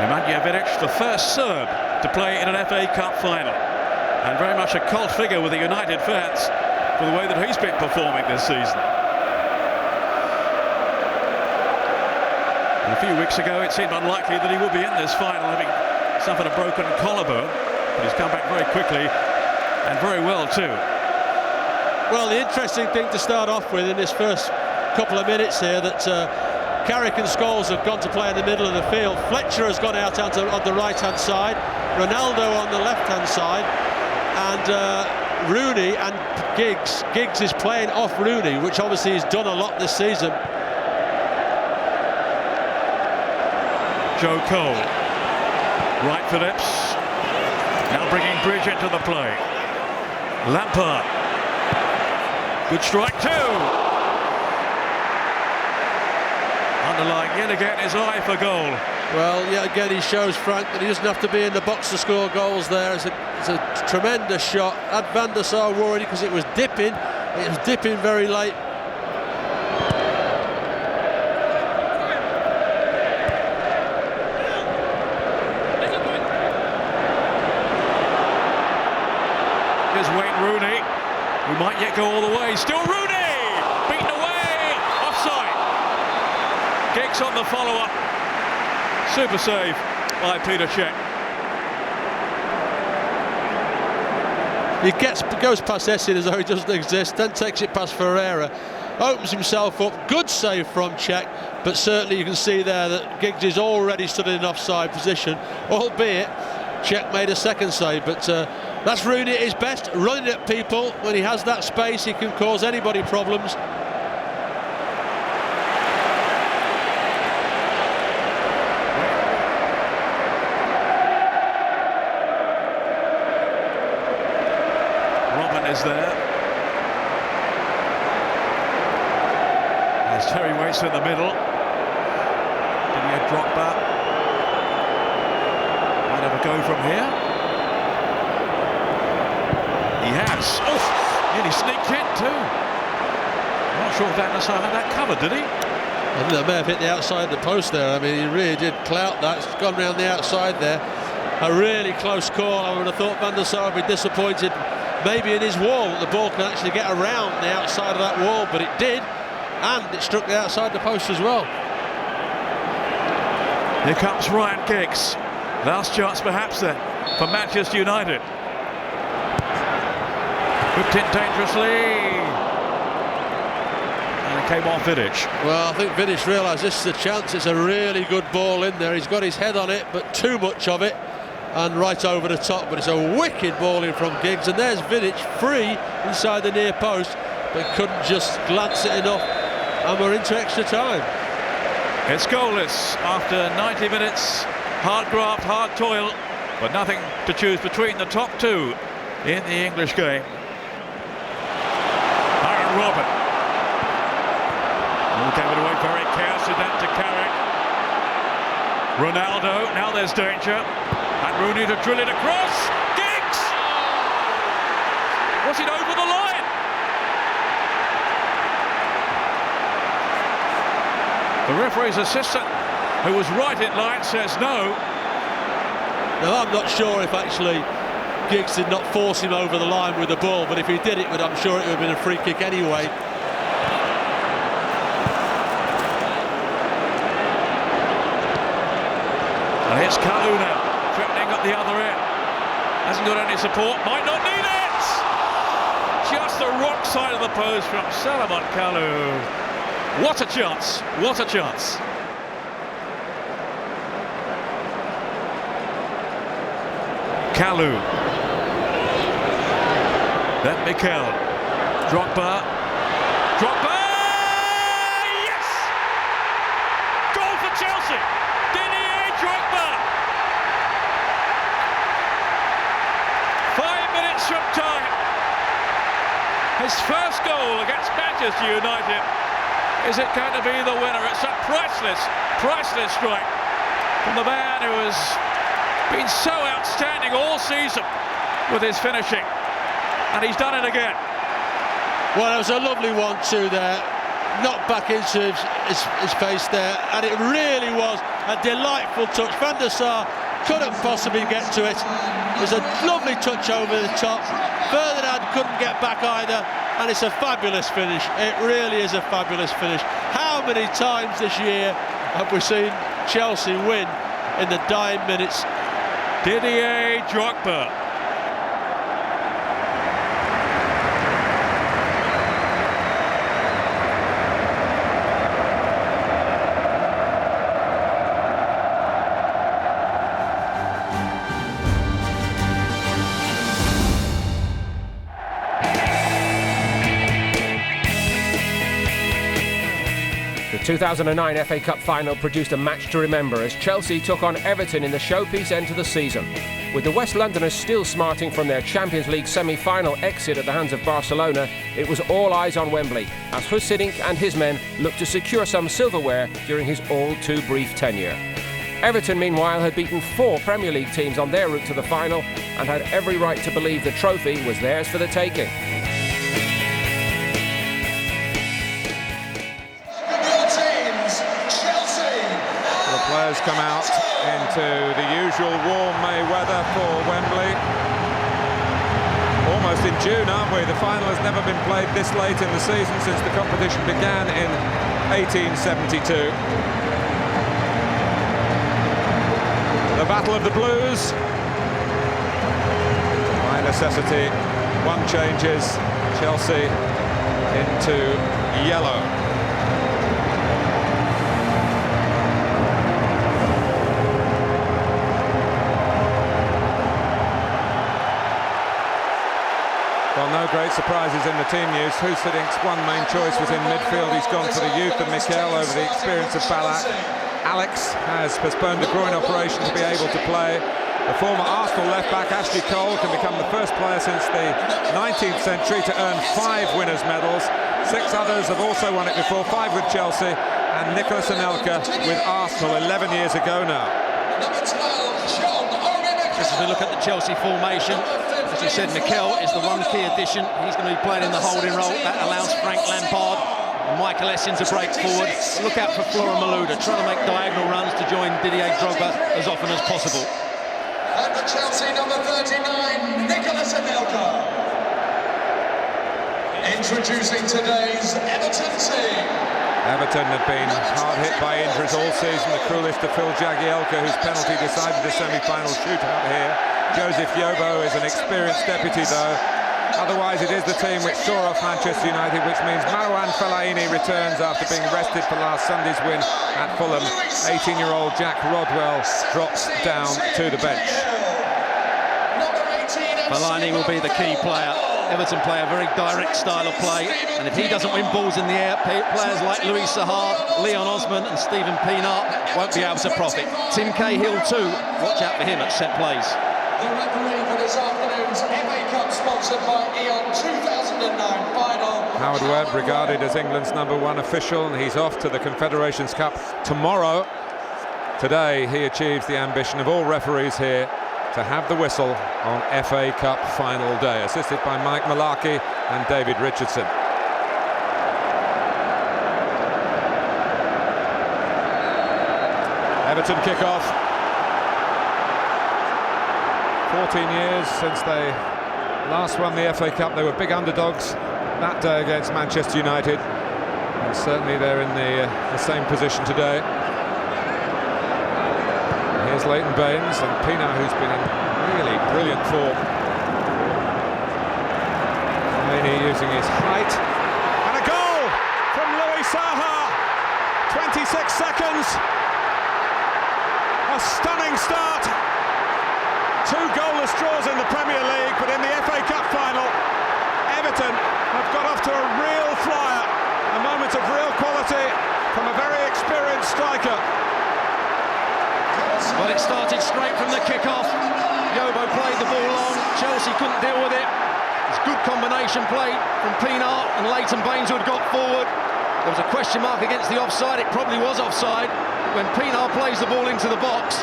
Nemanja Vidic, the first Serb to play in an FA Cup final, and very much a cult figure with the United fans for the way that he's been performing this season. And a few weeks ago it seemed unlikely that he would be in this final, having suffered a broken collarbone, but he's come back very quickly and very well too. Well, the interesting thing to start off with in this first couple of minutes here, that Carrick and Scholes have gone to play in the middle of the field. Fletcher has gone out on the right-hand side, Ronaldo on the left-hand side, and Rooney and Giggs. Giggs is playing off Rooney, which obviously he's done a lot this season. Joe Cole, Wright Phillips, now bringing Bridge into the play. Lampard, good strike too. Underlying yet again his eye for goal. Well, yet again he shows Frank that he doesn't have to be in the box to score goals there. It's a tremendous shot. Had Van der Sar worried because it was dipping. It was dipping very late. Here's Wayne Rooney, who might yet go all the way. Still Rooney! Beaten away! Offside! Giggs on the follow-up. Super save by Peter Cech. He goes past Essien as though he doesn't exist, then takes it past Ferreira, opens himself up. Good save from Cech, but certainly you can see there that Giggs is already stood in an offside position, albeit Cech made a second save, but that's Rooney at his best, running at people. When he has that space, he can cause anybody problems. Robin is there. There's Terry Waits in the middle. Didier Drogba might have a go from here. He has. Oh, nearly sneaked in too. I'm not sure if Van der Sar had that covered, did he? I think that may have hit the outside of the post there. I mean, he really did clout that. It's gone round the outside there. A really close call. I would have thought Van der Sar would be disappointed maybe in his wall, that the ball can actually get around the outside of that wall, but it did, and it struck the outside the post as well. Here comes Ryan Giggs. Last chance perhaps then for Manchester United. Whipped in dangerously, and it came off Vidic. Well, I think Vidic realised this is a chance. It's a really good ball in there. He's got his head on it, but too much of it, and right over the top. But it's a wicked ball in from Giggs, and there's Vidic free inside the near post, but couldn't just glance it enough, and we're into extra time. It's goalless after 90 minutes. Hard graft, hard toil, but nothing to choose between the top two in the English game. Aaron Robin. He gave it away very carefully, then to Carrick. Ronaldo, now there's danger. And Rooney to drill it across. Giggs! Was it over the line? The referee's assistant, who was right in line, says no. Now, I'm not sure if actually Giggs did not force him over the line with the ball, but if he did, I'm sure it would have been a free kick anyway. And it's Kalou now. at the other end. Hasn't got any support, might not need it! Just the rock side of the post from Salomon Kalou. What a chance, what a chance. Kalou. Then Mikel. Drogba. Drogba! Yes! Goal for Chelsea! Didier Drogba! 5 minutes from time. His first goal against Manchester United. Is it going to be the winner? It's a priceless strike from the man who has been so outstanding all season with his finishing. And he's done it again. Well, it was a lovely 1-2 there, knocked back into his face there, and it really was a delightful touch. Van der Sar couldn't possibly get to it. It was a lovely touch over the top. Ferdinand couldn't get back either, and it's a fabulous finish. It really is a fabulous finish. How many times this year have we seen Chelsea win in the dying minutes? Didier Drogba. The 2009 FA Cup final produced a match to remember as Chelsea took on Everton in the showpiece end to the season. With the West Londoners still smarting from their Champions League semi-final exit at the hands of Barcelona, it was all eyes on Wembley as Huijsenink and his men looked to secure some silverware during his all-too-brief tenure. Everton, meanwhile, had beaten 4 Premier League teams on their route to the final and had every right to believe the trophy was theirs for the taking. Players come out into the usual warm May weather for Wembley. Almost in June, aren't we? The final has never been played this late in the season since the competition began in 1872. The Battle of the Blues. By necessity, one changes Chelsea into yellow. Well, no great surprises in the team news. Huijsenik's one main choice was in midfield. He's gone for the youth of Mikel over the experience of Ballack. Alex has postponed a groin operation to be able to play. The former Arsenal left-back Ashley Cole can become the first player since the 19th century to earn 5 winners' medals. 6 others have also won it before, 5 with Chelsea, and Nicolas Anelka with Arsenal 11 years ago now. Just as we look at the Chelsea formation, as you said, Mikel is the one key addition. He's going to be playing in the holding role. That allows Frank Lampard and Michael Essien to break forward. Look out for Flora Malouda, trying to make diagonal runs to join Didier Drogba as often as possible. And for Chelsea, number 39, Nicolas Anelka. Introducing today's Everton team. Everton have been hard hit by injuries all season. The cruelest to Phil Jagielka, whose penalty decided the semi-final shootout here. Joseph Yobo is an experienced deputy though. Otherwise it is the team which saw off Manchester United, which means Marouane Fellaini returns after being rested for last Sunday's win at Fulham. 18-year-old Jack Rodwell drops down to the bench. Fellaini will be the key player. Everton play a very direct style of play, and if he doesn't win balls in the air, players like Louis Saha, Leon Osman and Stephen Pienaar won't be able to profit. Tim Cahill too, watch out for him at set plays. The referee for this afternoon's FA Cup, sponsored by E.ON 2009 final. Howard Webb, regarded as England's #1 official, and he's off to the Confederations Cup tomorrow. Today he achieves the ambition of all referees here to have the whistle on FA Cup final day, assisted by Mike Malarkey and David Richardson. Everton kick off. 14 years since they last won the FA Cup. They were big underdogs that day against Manchester United, and certainly they're in the same position today. Here's Leighton Baines and Pienaar, who's been in really brilliant form. Delaney using his height. And a goal from Louis Saha. 26 seconds. A stunning start. 2 goalless draws in the Premier League, but in the FA Cup final, Everton have got off to a real flyer. A moment of real quality from a very experienced striker. Well, it started straight from the kick-off. Yobo played the ball long. Chelsea couldn't deal with it. It's good combination play from Pienaar and Leighton Baines, who had got forward. There was a question mark against the offside. It probably was offside. When Pienaar plays the ball into the box,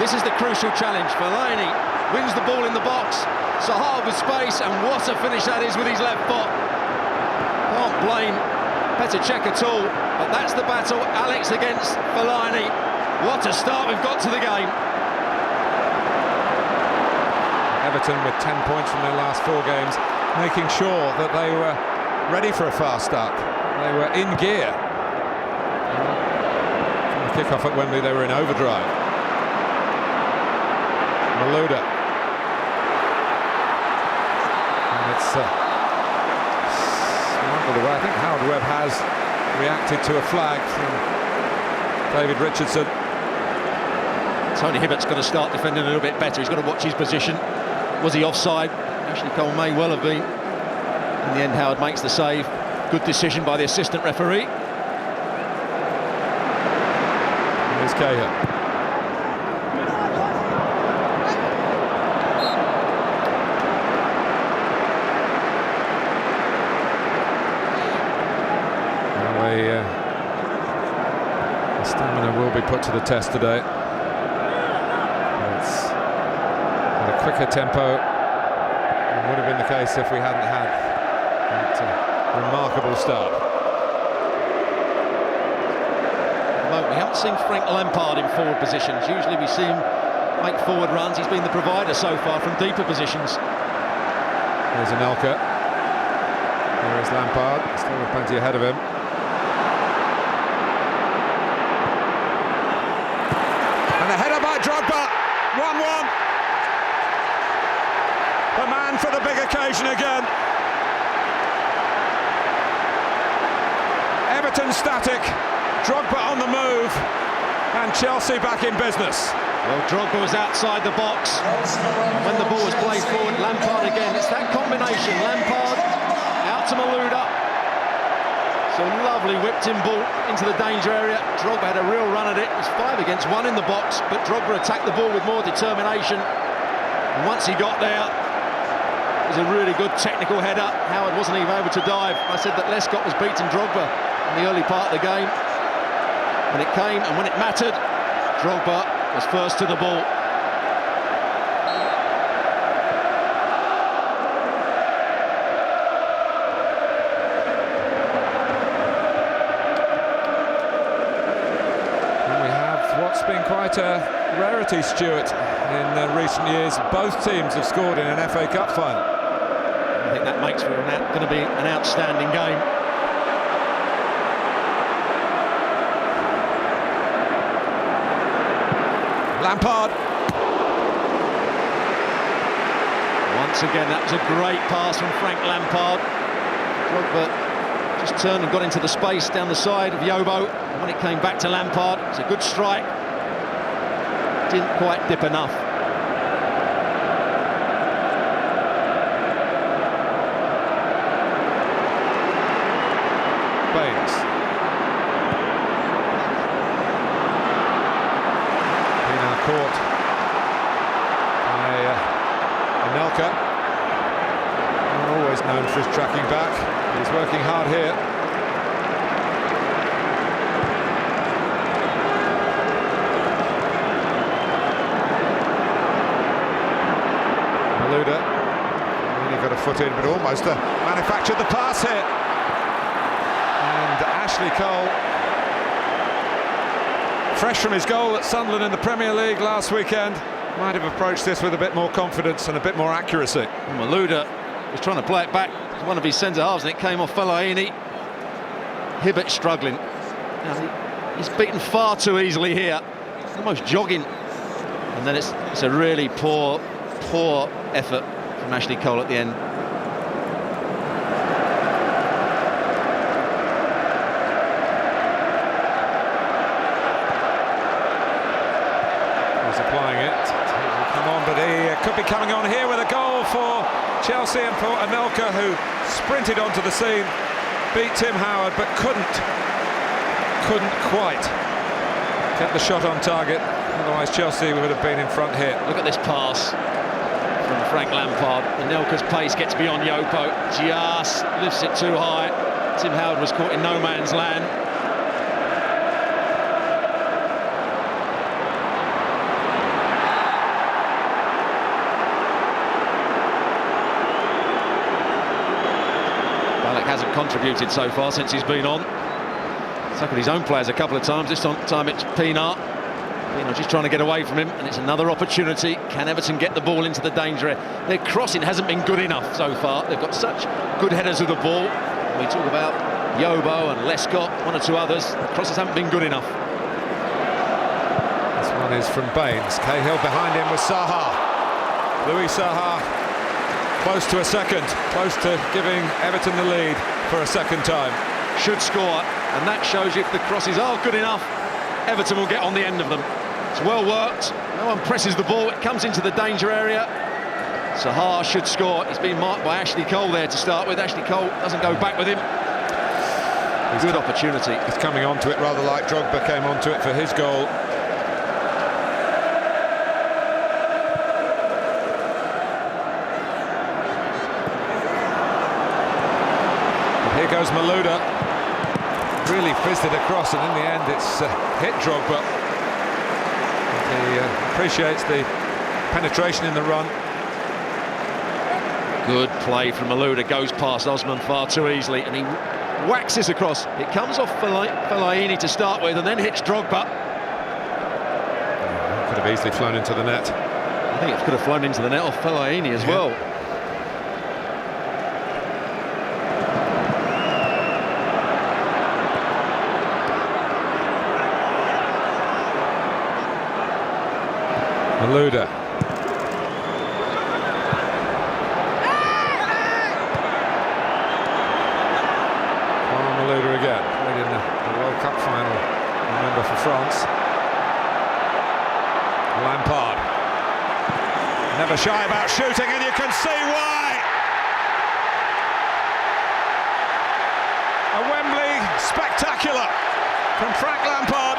this is the crucial challenge. Fellaini wins the ball in the box. Saha with space, and what a finish that is with his left foot. Can't blame Petr Cech at all, but that's the battle. Alex against Fellaini. What a start we've got to the game. Everton with 10 points from their last 4 games, making sure that they were ready for a fast start. They were in gear. From the kick-off at Wembley, they were in overdrive. Malouda. And it's the way I think Howard Webb has reacted to a flag from David Richardson. Tony Hibbert's got to start defending a little bit better. He's got to watch his position. Was he offside? Ashley Cole may well have been. In the end, Howard makes the save. Good decision by the assistant referee. Here's Cahill. The stamina will be put to the test today. It's at a quicker tempo than would have been the case if we hadn't had that remarkable start. We haven't seen Frank Lampard in forward positions. Usually we see him make forward runs. He's been the provider so far from deeper positions. There's Anelka. There is Lampard, still with plenty ahead of him. And a header by Drogba, 1-1. The man for the big occasion again. Everton static, Drogba on the move, and Chelsea back in business. Well, Drogba was outside the box. When the ball was played forward, Lampard again. It's that combination, Lampard out to Malouda. So lovely whipped-in ball into the danger area. Drogba had a real run at it. It was 5 against 1 in the box, but Drogba attacked the ball with more determination. And once he got there, it was a really good technical header. Howard wasn't even able to dive. I said that Lescott was beating Drogba in the early part of the game. When it came and when it mattered, Drogba was first to the ball. What's been quite a rarity, Stuart, in recent years. Both teams have scored in an FA Cup final. I think that makes for going to be an outstanding game. Lampard. Once again, that was a great pass from Frank Lampard. Drogba just turned and got into the space down the side of Yobo. And when it came back to Lampard, it's a good strike. Didn't quite dip enough. Baines. Pienaar caught by Anelka. Always known for his tracking back. He's working hard here. Malouda. Really got a foot in, but almost manufactured the pass hit. And Ashley Cole, fresh from his goal at Sunderland in the Premier League last weekend, might have approached this with a bit more confidence and a bit more accuracy. Malouda was trying to play it back to one of his centre-halves, and it came off Fellaini. Hibbert struggling. He's beaten far too easily here. Almost jogging then it's a really poor effort from Ashley Cole at the end. He's applying it. Come on, but he could be coming on here with a goal for Chelsea and for Anelka, who sprinted onto the scene, beat Tim Howard, but couldn't quite get the shot on target. Otherwise Chelsea would have been in front here. Look at this pass from Frank Lampard. Anelka's pace gets beyond Yopo, just lifts it too high. Tim Howard was caught in no man's land. Ballack hasn't contributed so far since he's been on. Stuck at his own players a couple of times. This time it's Pienaar. Pienaar just trying to get away from him, and it's another opportunity. Can Everton get the ball into the danger area? Their crossing hasn't been good enough so far. They've got such good headers of the ball. We talk about Yobo and Lescott, one or two others. The crosses haven't been good enough. This one is from Baines. Cahill behind him with Saha. Louis Saha close to a second, close to giving Everton the lead for a second time. Should score, and that shows you if the crosses are good enough, Everton will get on the end of them. It's well worked. No one presses the ball. It comes into the danger area. Saha should score. He's been marked by Ashley Cole there to start with. Ashley Cole doesn't go back with him. Good opportunity. He's coming onto it rather like Drogba came onto it for his goal. Here goes Malouda. Really fizzed it across, and in the end it's hit Drogba. He appreciates the penetration in the run. Good play from Malouda, goes past Osman far too easily, and he waxes across. It comes off Fellaini to start with, and then hits Drogba. Could have easily flown into the net. I think it could have flown into the net off Fellaini as well. Malouda. Malouda again, played in the World Cup final, remember, for France. Lampard. Never shy about shooting, and you can see why. A Wembley spectacular from Frank Lampard.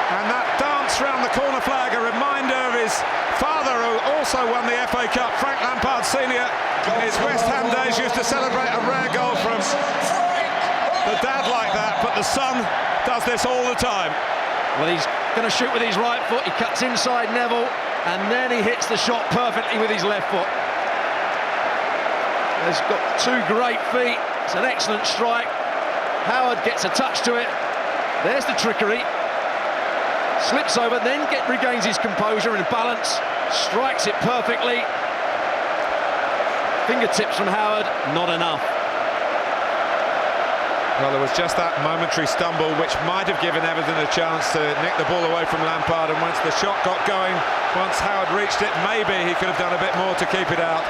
And that dance round the corner flag, a reminder of his father, who also won the FA Cup. Frank Lampard Sr. in his West Ham days used to celebrate a rare goal from the dad like that, but the son does this all the time. Well, he's going to shoot with his right foot. He cuts inside Neville, and then he hits the shot perfectly with his left foot. He's got two great feet. It's an excellent strike. Howard gets a touch to it. There's the trickery. Slips over, then regains his composure and balance, strikes it perfectly. Fingertips from Howard, not enough. Well, there was just that momentary stumble which might have given Everton a chance to nick the ball away from Lampard, and once the shot got going, once Howard reached it, maybe he could have done a bit more to keep it out.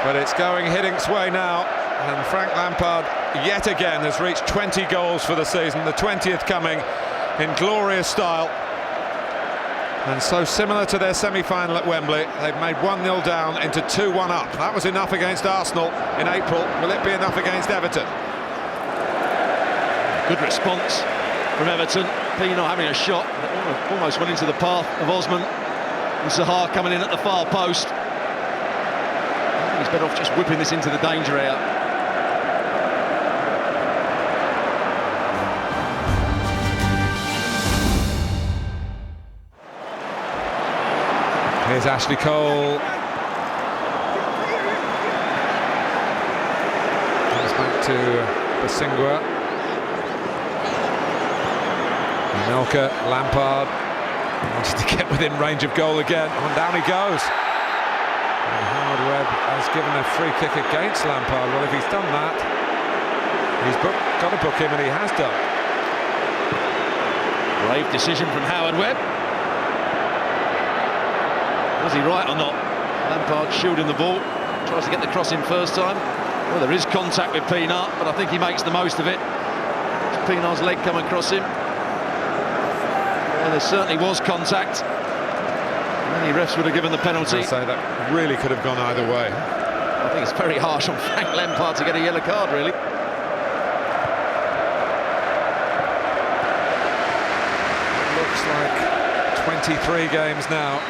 But it's going Hiddink's way now, and Frank Lampard yet again has reached 20 goals for the season, the 20th coming in glorious style. And so similar to their semi-final at Wembley, they've made 1-0 down into 2-1 up. That was enough against Arsenal in April. Will it be enough against Everton? Good response from Everton. Pienaar having a shot that almost went into the path of Osman, and Saha coming in at the far post. I think he's better off just whipping this into the danger area. Here's Ashley Cole. Comes back to Basingwa. Anelka, Lampard wanted to get within range of goal again. On down he goes. And Howard Webb has given a free kick against Lampard. Well, if he's done that, he's got to book him, and he has done. Brave decision from Howard Webb. Was he right or not? Lampard shielding the ball. Tries to get the cross in first time. Well, there is contact with Pienaar, but I think he makes the most of it. Pienaar's leg coming across him. Yeah, there certainly was contact. Many refs would have given the penalty. I'd say that really could have gone either way. I think it's very harsh on Frank Lampard to get a yellow card, really. Looks like 23 games now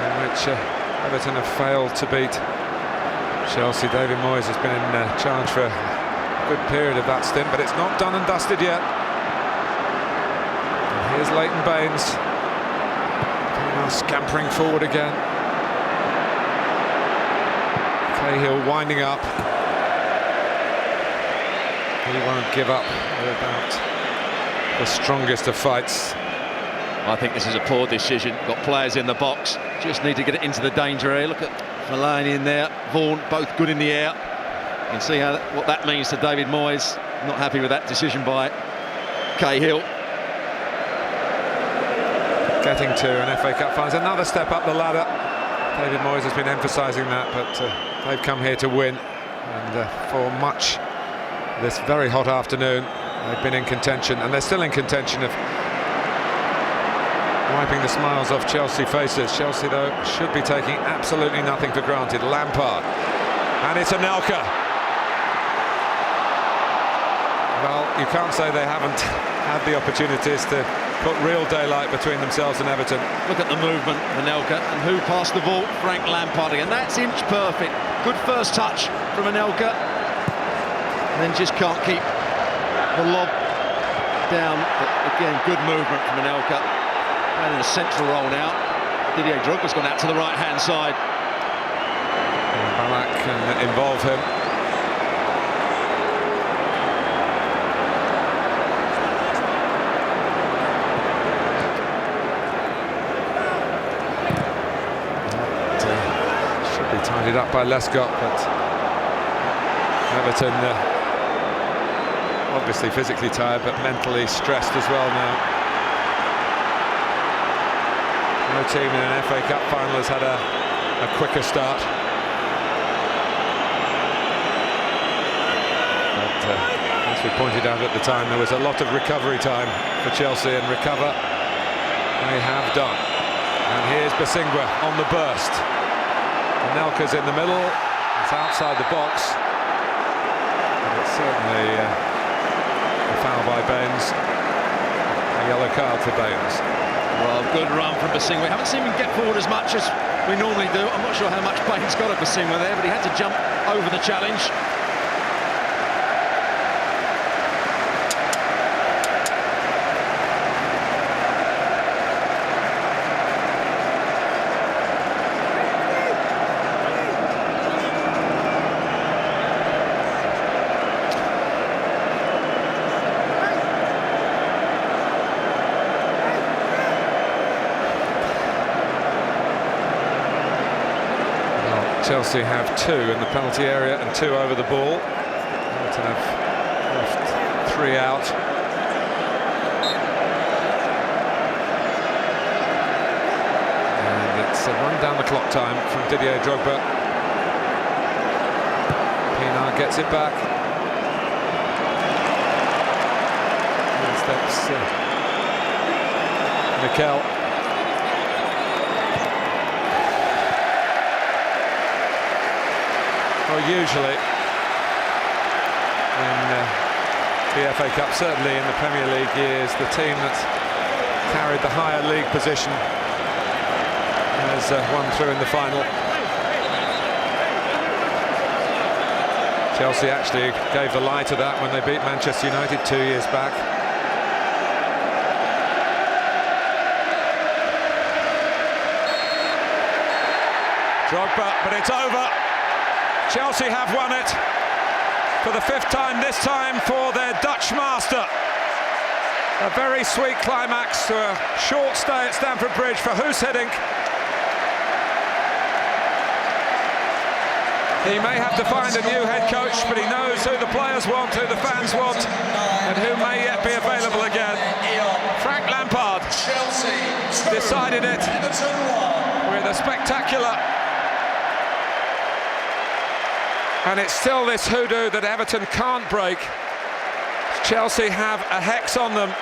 in which Everton have failed to beat Chelsea. David Moyes has been in charge for a good period of that stint, but it's not done and dusted yet. And here's Leighton Baines. Pienaar scampering forward again. Cahill winding up. He won't give up without the strongest of fights. I think this is a poor decision. Got players in the box, just need to get it into the danger area. Look at Fellaini in there, Vaughan, both good in the air. You can see what that means to David Moyes. Not happy with that decision by Cahill. Getting to an FA Cup final is another step up the ladder. David Moyes has been emphasising that, but they've come here to win. And for much this very hot afternoon, they've been in contention, and they're still in contention of wiping the smiles off Chelsea faces. Chelsea, though, should be taking absolutely nothing for granted. Lampard, and it's Anelka. Well, you can't say they haven't had the opportunities to put real daylight between themselves and Everton. Look at the movement of Anelka, and who passed the ball? Frank Lampard again. That's inch perfect. Good first touch from Anelka, and then just can't keep the lob down. But again, good movement from Anelka. And in a central role now. Didier Drogba's gone out to the right-hand side. And Ballack can involve him. That should be tidied up by Lescott, but Everton obviously physically tired, but mentally stressed as well now. No team in an FA Cup final has had a quicker start. But as we pointed out at the time, there was a lot of recovery time for Chelsea, and recover they have done. And here's Basingwa on the burst. Anelka's in the middle, it's outside the box. And it's certainly a foul by Baines. A yellow card for Baines. Well, good run from Basingwa. We haven't seen him get forward as much as we normally do. I'm not sure how much Baines got at Basingwa there, but he had to jump over the challenge. Chelsea have 2 in the penalty area and 2 over the ball. Everton have left 3 out. And it's a run down the clock time from Didier Drogba. Pienaar gets it back. And steps Mikel. Well, usually in the FA Cup, certainly in the Premier League years, the team that's carried the higher league position has won through in the final. Chelsea actually gave the lie to that when they beat Manchester United 2 years back. Drogba, but it's over. Chelsea have won it for the 5th time, this time for their Dutch master. A very sweet climax to a short stay at Stamford Bridge for Guus Hiddink. He may have to find a new head coach, but he knows who the players want, who the fans want, and who may yet be available again. Frank decided it with a spectacular. And it's still this hoodoo that Everton can't break. Chelsea have a hex on them.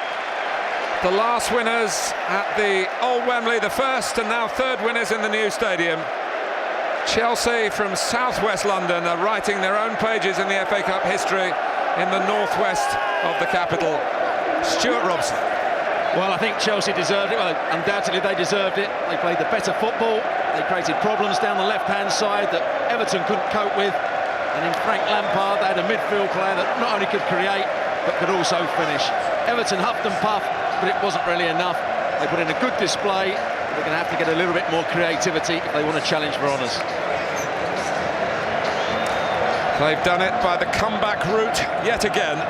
The last winners at the old Wembley, the first and now third winners in the new stadium. Chelsea from southwest London are writing their own pages in the FA Cup history in the northwest of the capital. Stuart Robson. Well, I think Chelsea deserved it. Well, undoubtedly they deserved it. They played the better football. They created problems down the left-hand side that Everton couldn't cope with. And in Frank Lampard, they had a midfield player that not only could create, but could also finish. Everton huffed and puffed, but it wasn't really enough. They put in a good display. They're going to have to get a little bit more creativity if they want to challenge for honours. They've done it by the comeback route yet again.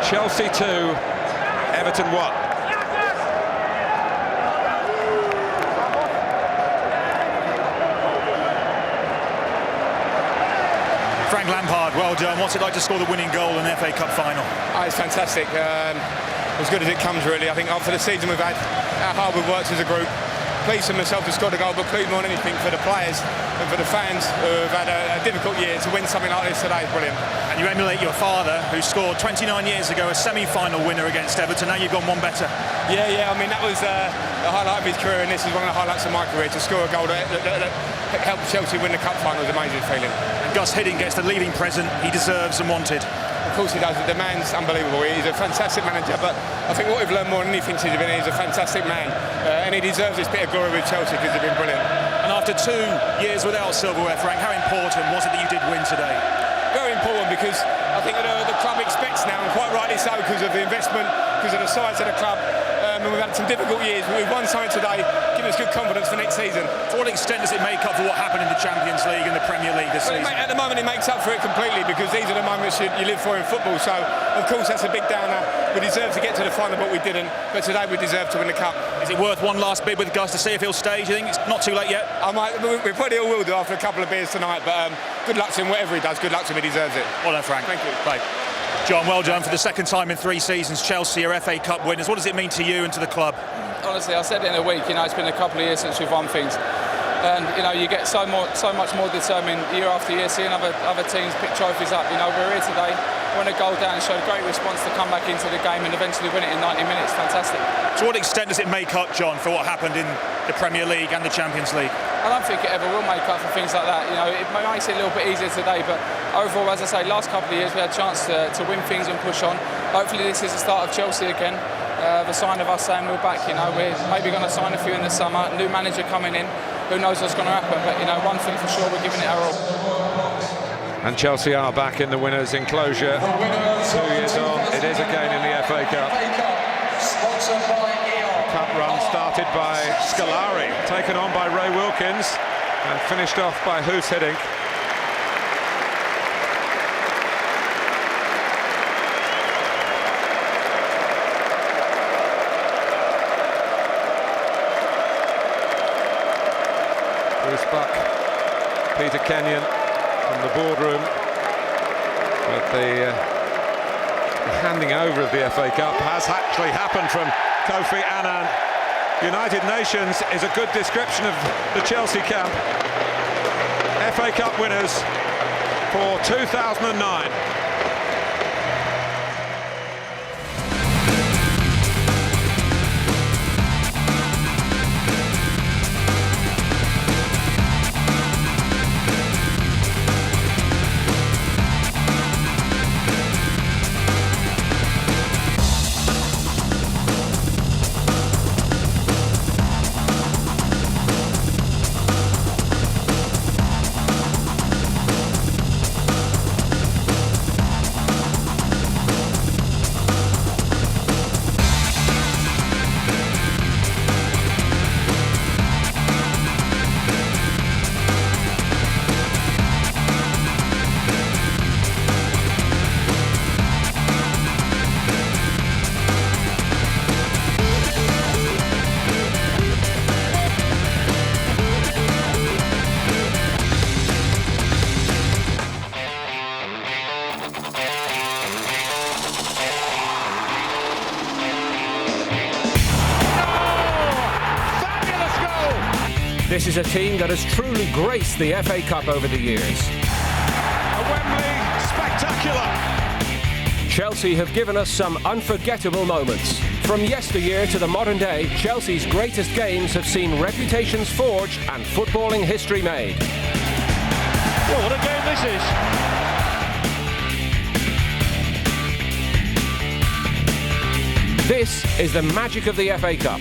Chelsea 2, Everton 1. Frank Lampard, well done. What's it like to score the winning goal in the FA Cup final? It's fantastic. As good as it comes, really. I think after the season we've had, how hard we've worked as a group, pleased for myself to score the goal, but pleased more than anything for the players and for the fans who have had a difficult year. To win something like this today is brilliant. And you emulate your father, who scored 29 years ago a semi-final winner against Everton. Now you've gone one better. Yeah. I mean, that was the highlight of his career, and this is one of the highlights of my career. To score a goal that helped Chelsea win the cup final was an amazing feeling. And Gus Hiddink gets the leaving present he deserves and wanted. Of course he does. The man's unbelievable. He's a fantastic manager, but I think what we've learned more than anything since he's been here, he's a fantastic man, and he deserves this bit of glory with Chelsea because they've been brilliant. And after 2 years without silverware, Frank, how important was it that you did win today? Very important, because I think the club expects now, and quite rightly so, because of the investment, because of the size of the club, and we've had some difficult years, but we've won something today, giving us good confidence for next season. To what extent does it make up for what happened in the Champions League and the Premier League this season? At the moment it makes up for it completely, because these are the moments you live for in football, so of course that's a big downer. We deserved to get to the final, but we didn't, but today we deserve to win the cup. Is it worth one last bid with Gus to see if he'll stay? Do you think it's not too late yet? We probably all will do after a couple of beers tonight, but good luck to him, whatever he does, good luck to him, he deserves it. Well done, Frank. Thank you. Bye. John, well done. For the second time in 3 seasons, Chelsea are FA Cup winners. What does it mean to you and to the club? Honestly, I said it in a week, it's been a couple of years since we've won things. And, you get so much more determined year after year, seeing other teams pick trophies up. We're here today, won a goal down, showed great response to come back into the game and eventually win it in 90 minutes. Fantastic. To what extent does it make up, John, for what happened in the Premier League and the Champions League? I don't think it ever will make up for things like that. It makes it a little bit easier today, but overall, as I say, last couple of years we had a chance to win things and push on. Hopefully this is the start of Chelsea again. The sign of us saying we're back. We're maybe going to sign a few in the summer. New manager coming in. Who knows what's going to happen? But one thing for sure, we're giving it our all. And Chelsea are back in the winners' enclosure. 2 years on, it is again in the FA Cup. The cup run started by Scolari, taken on by Ray Wilkins, and finished off by Guus Hiddink. Bruce Buck, Peter Kenyon from the boardroom. But the handing over of the FA Cup has actually happened from Kofi Annan. United Nations is a good description of the Chelsea camp. FA Cup winners for 2009. is a team that has truly graced the FA Cup over the years. A Wembley spectacular. Chelsea have given us some unforgettable moments. From yesteryear to the modern day, Chelsea's greatest games have seen reputations forged and footballing history made. Well, what a game this is. This is the magic of the FA Cup.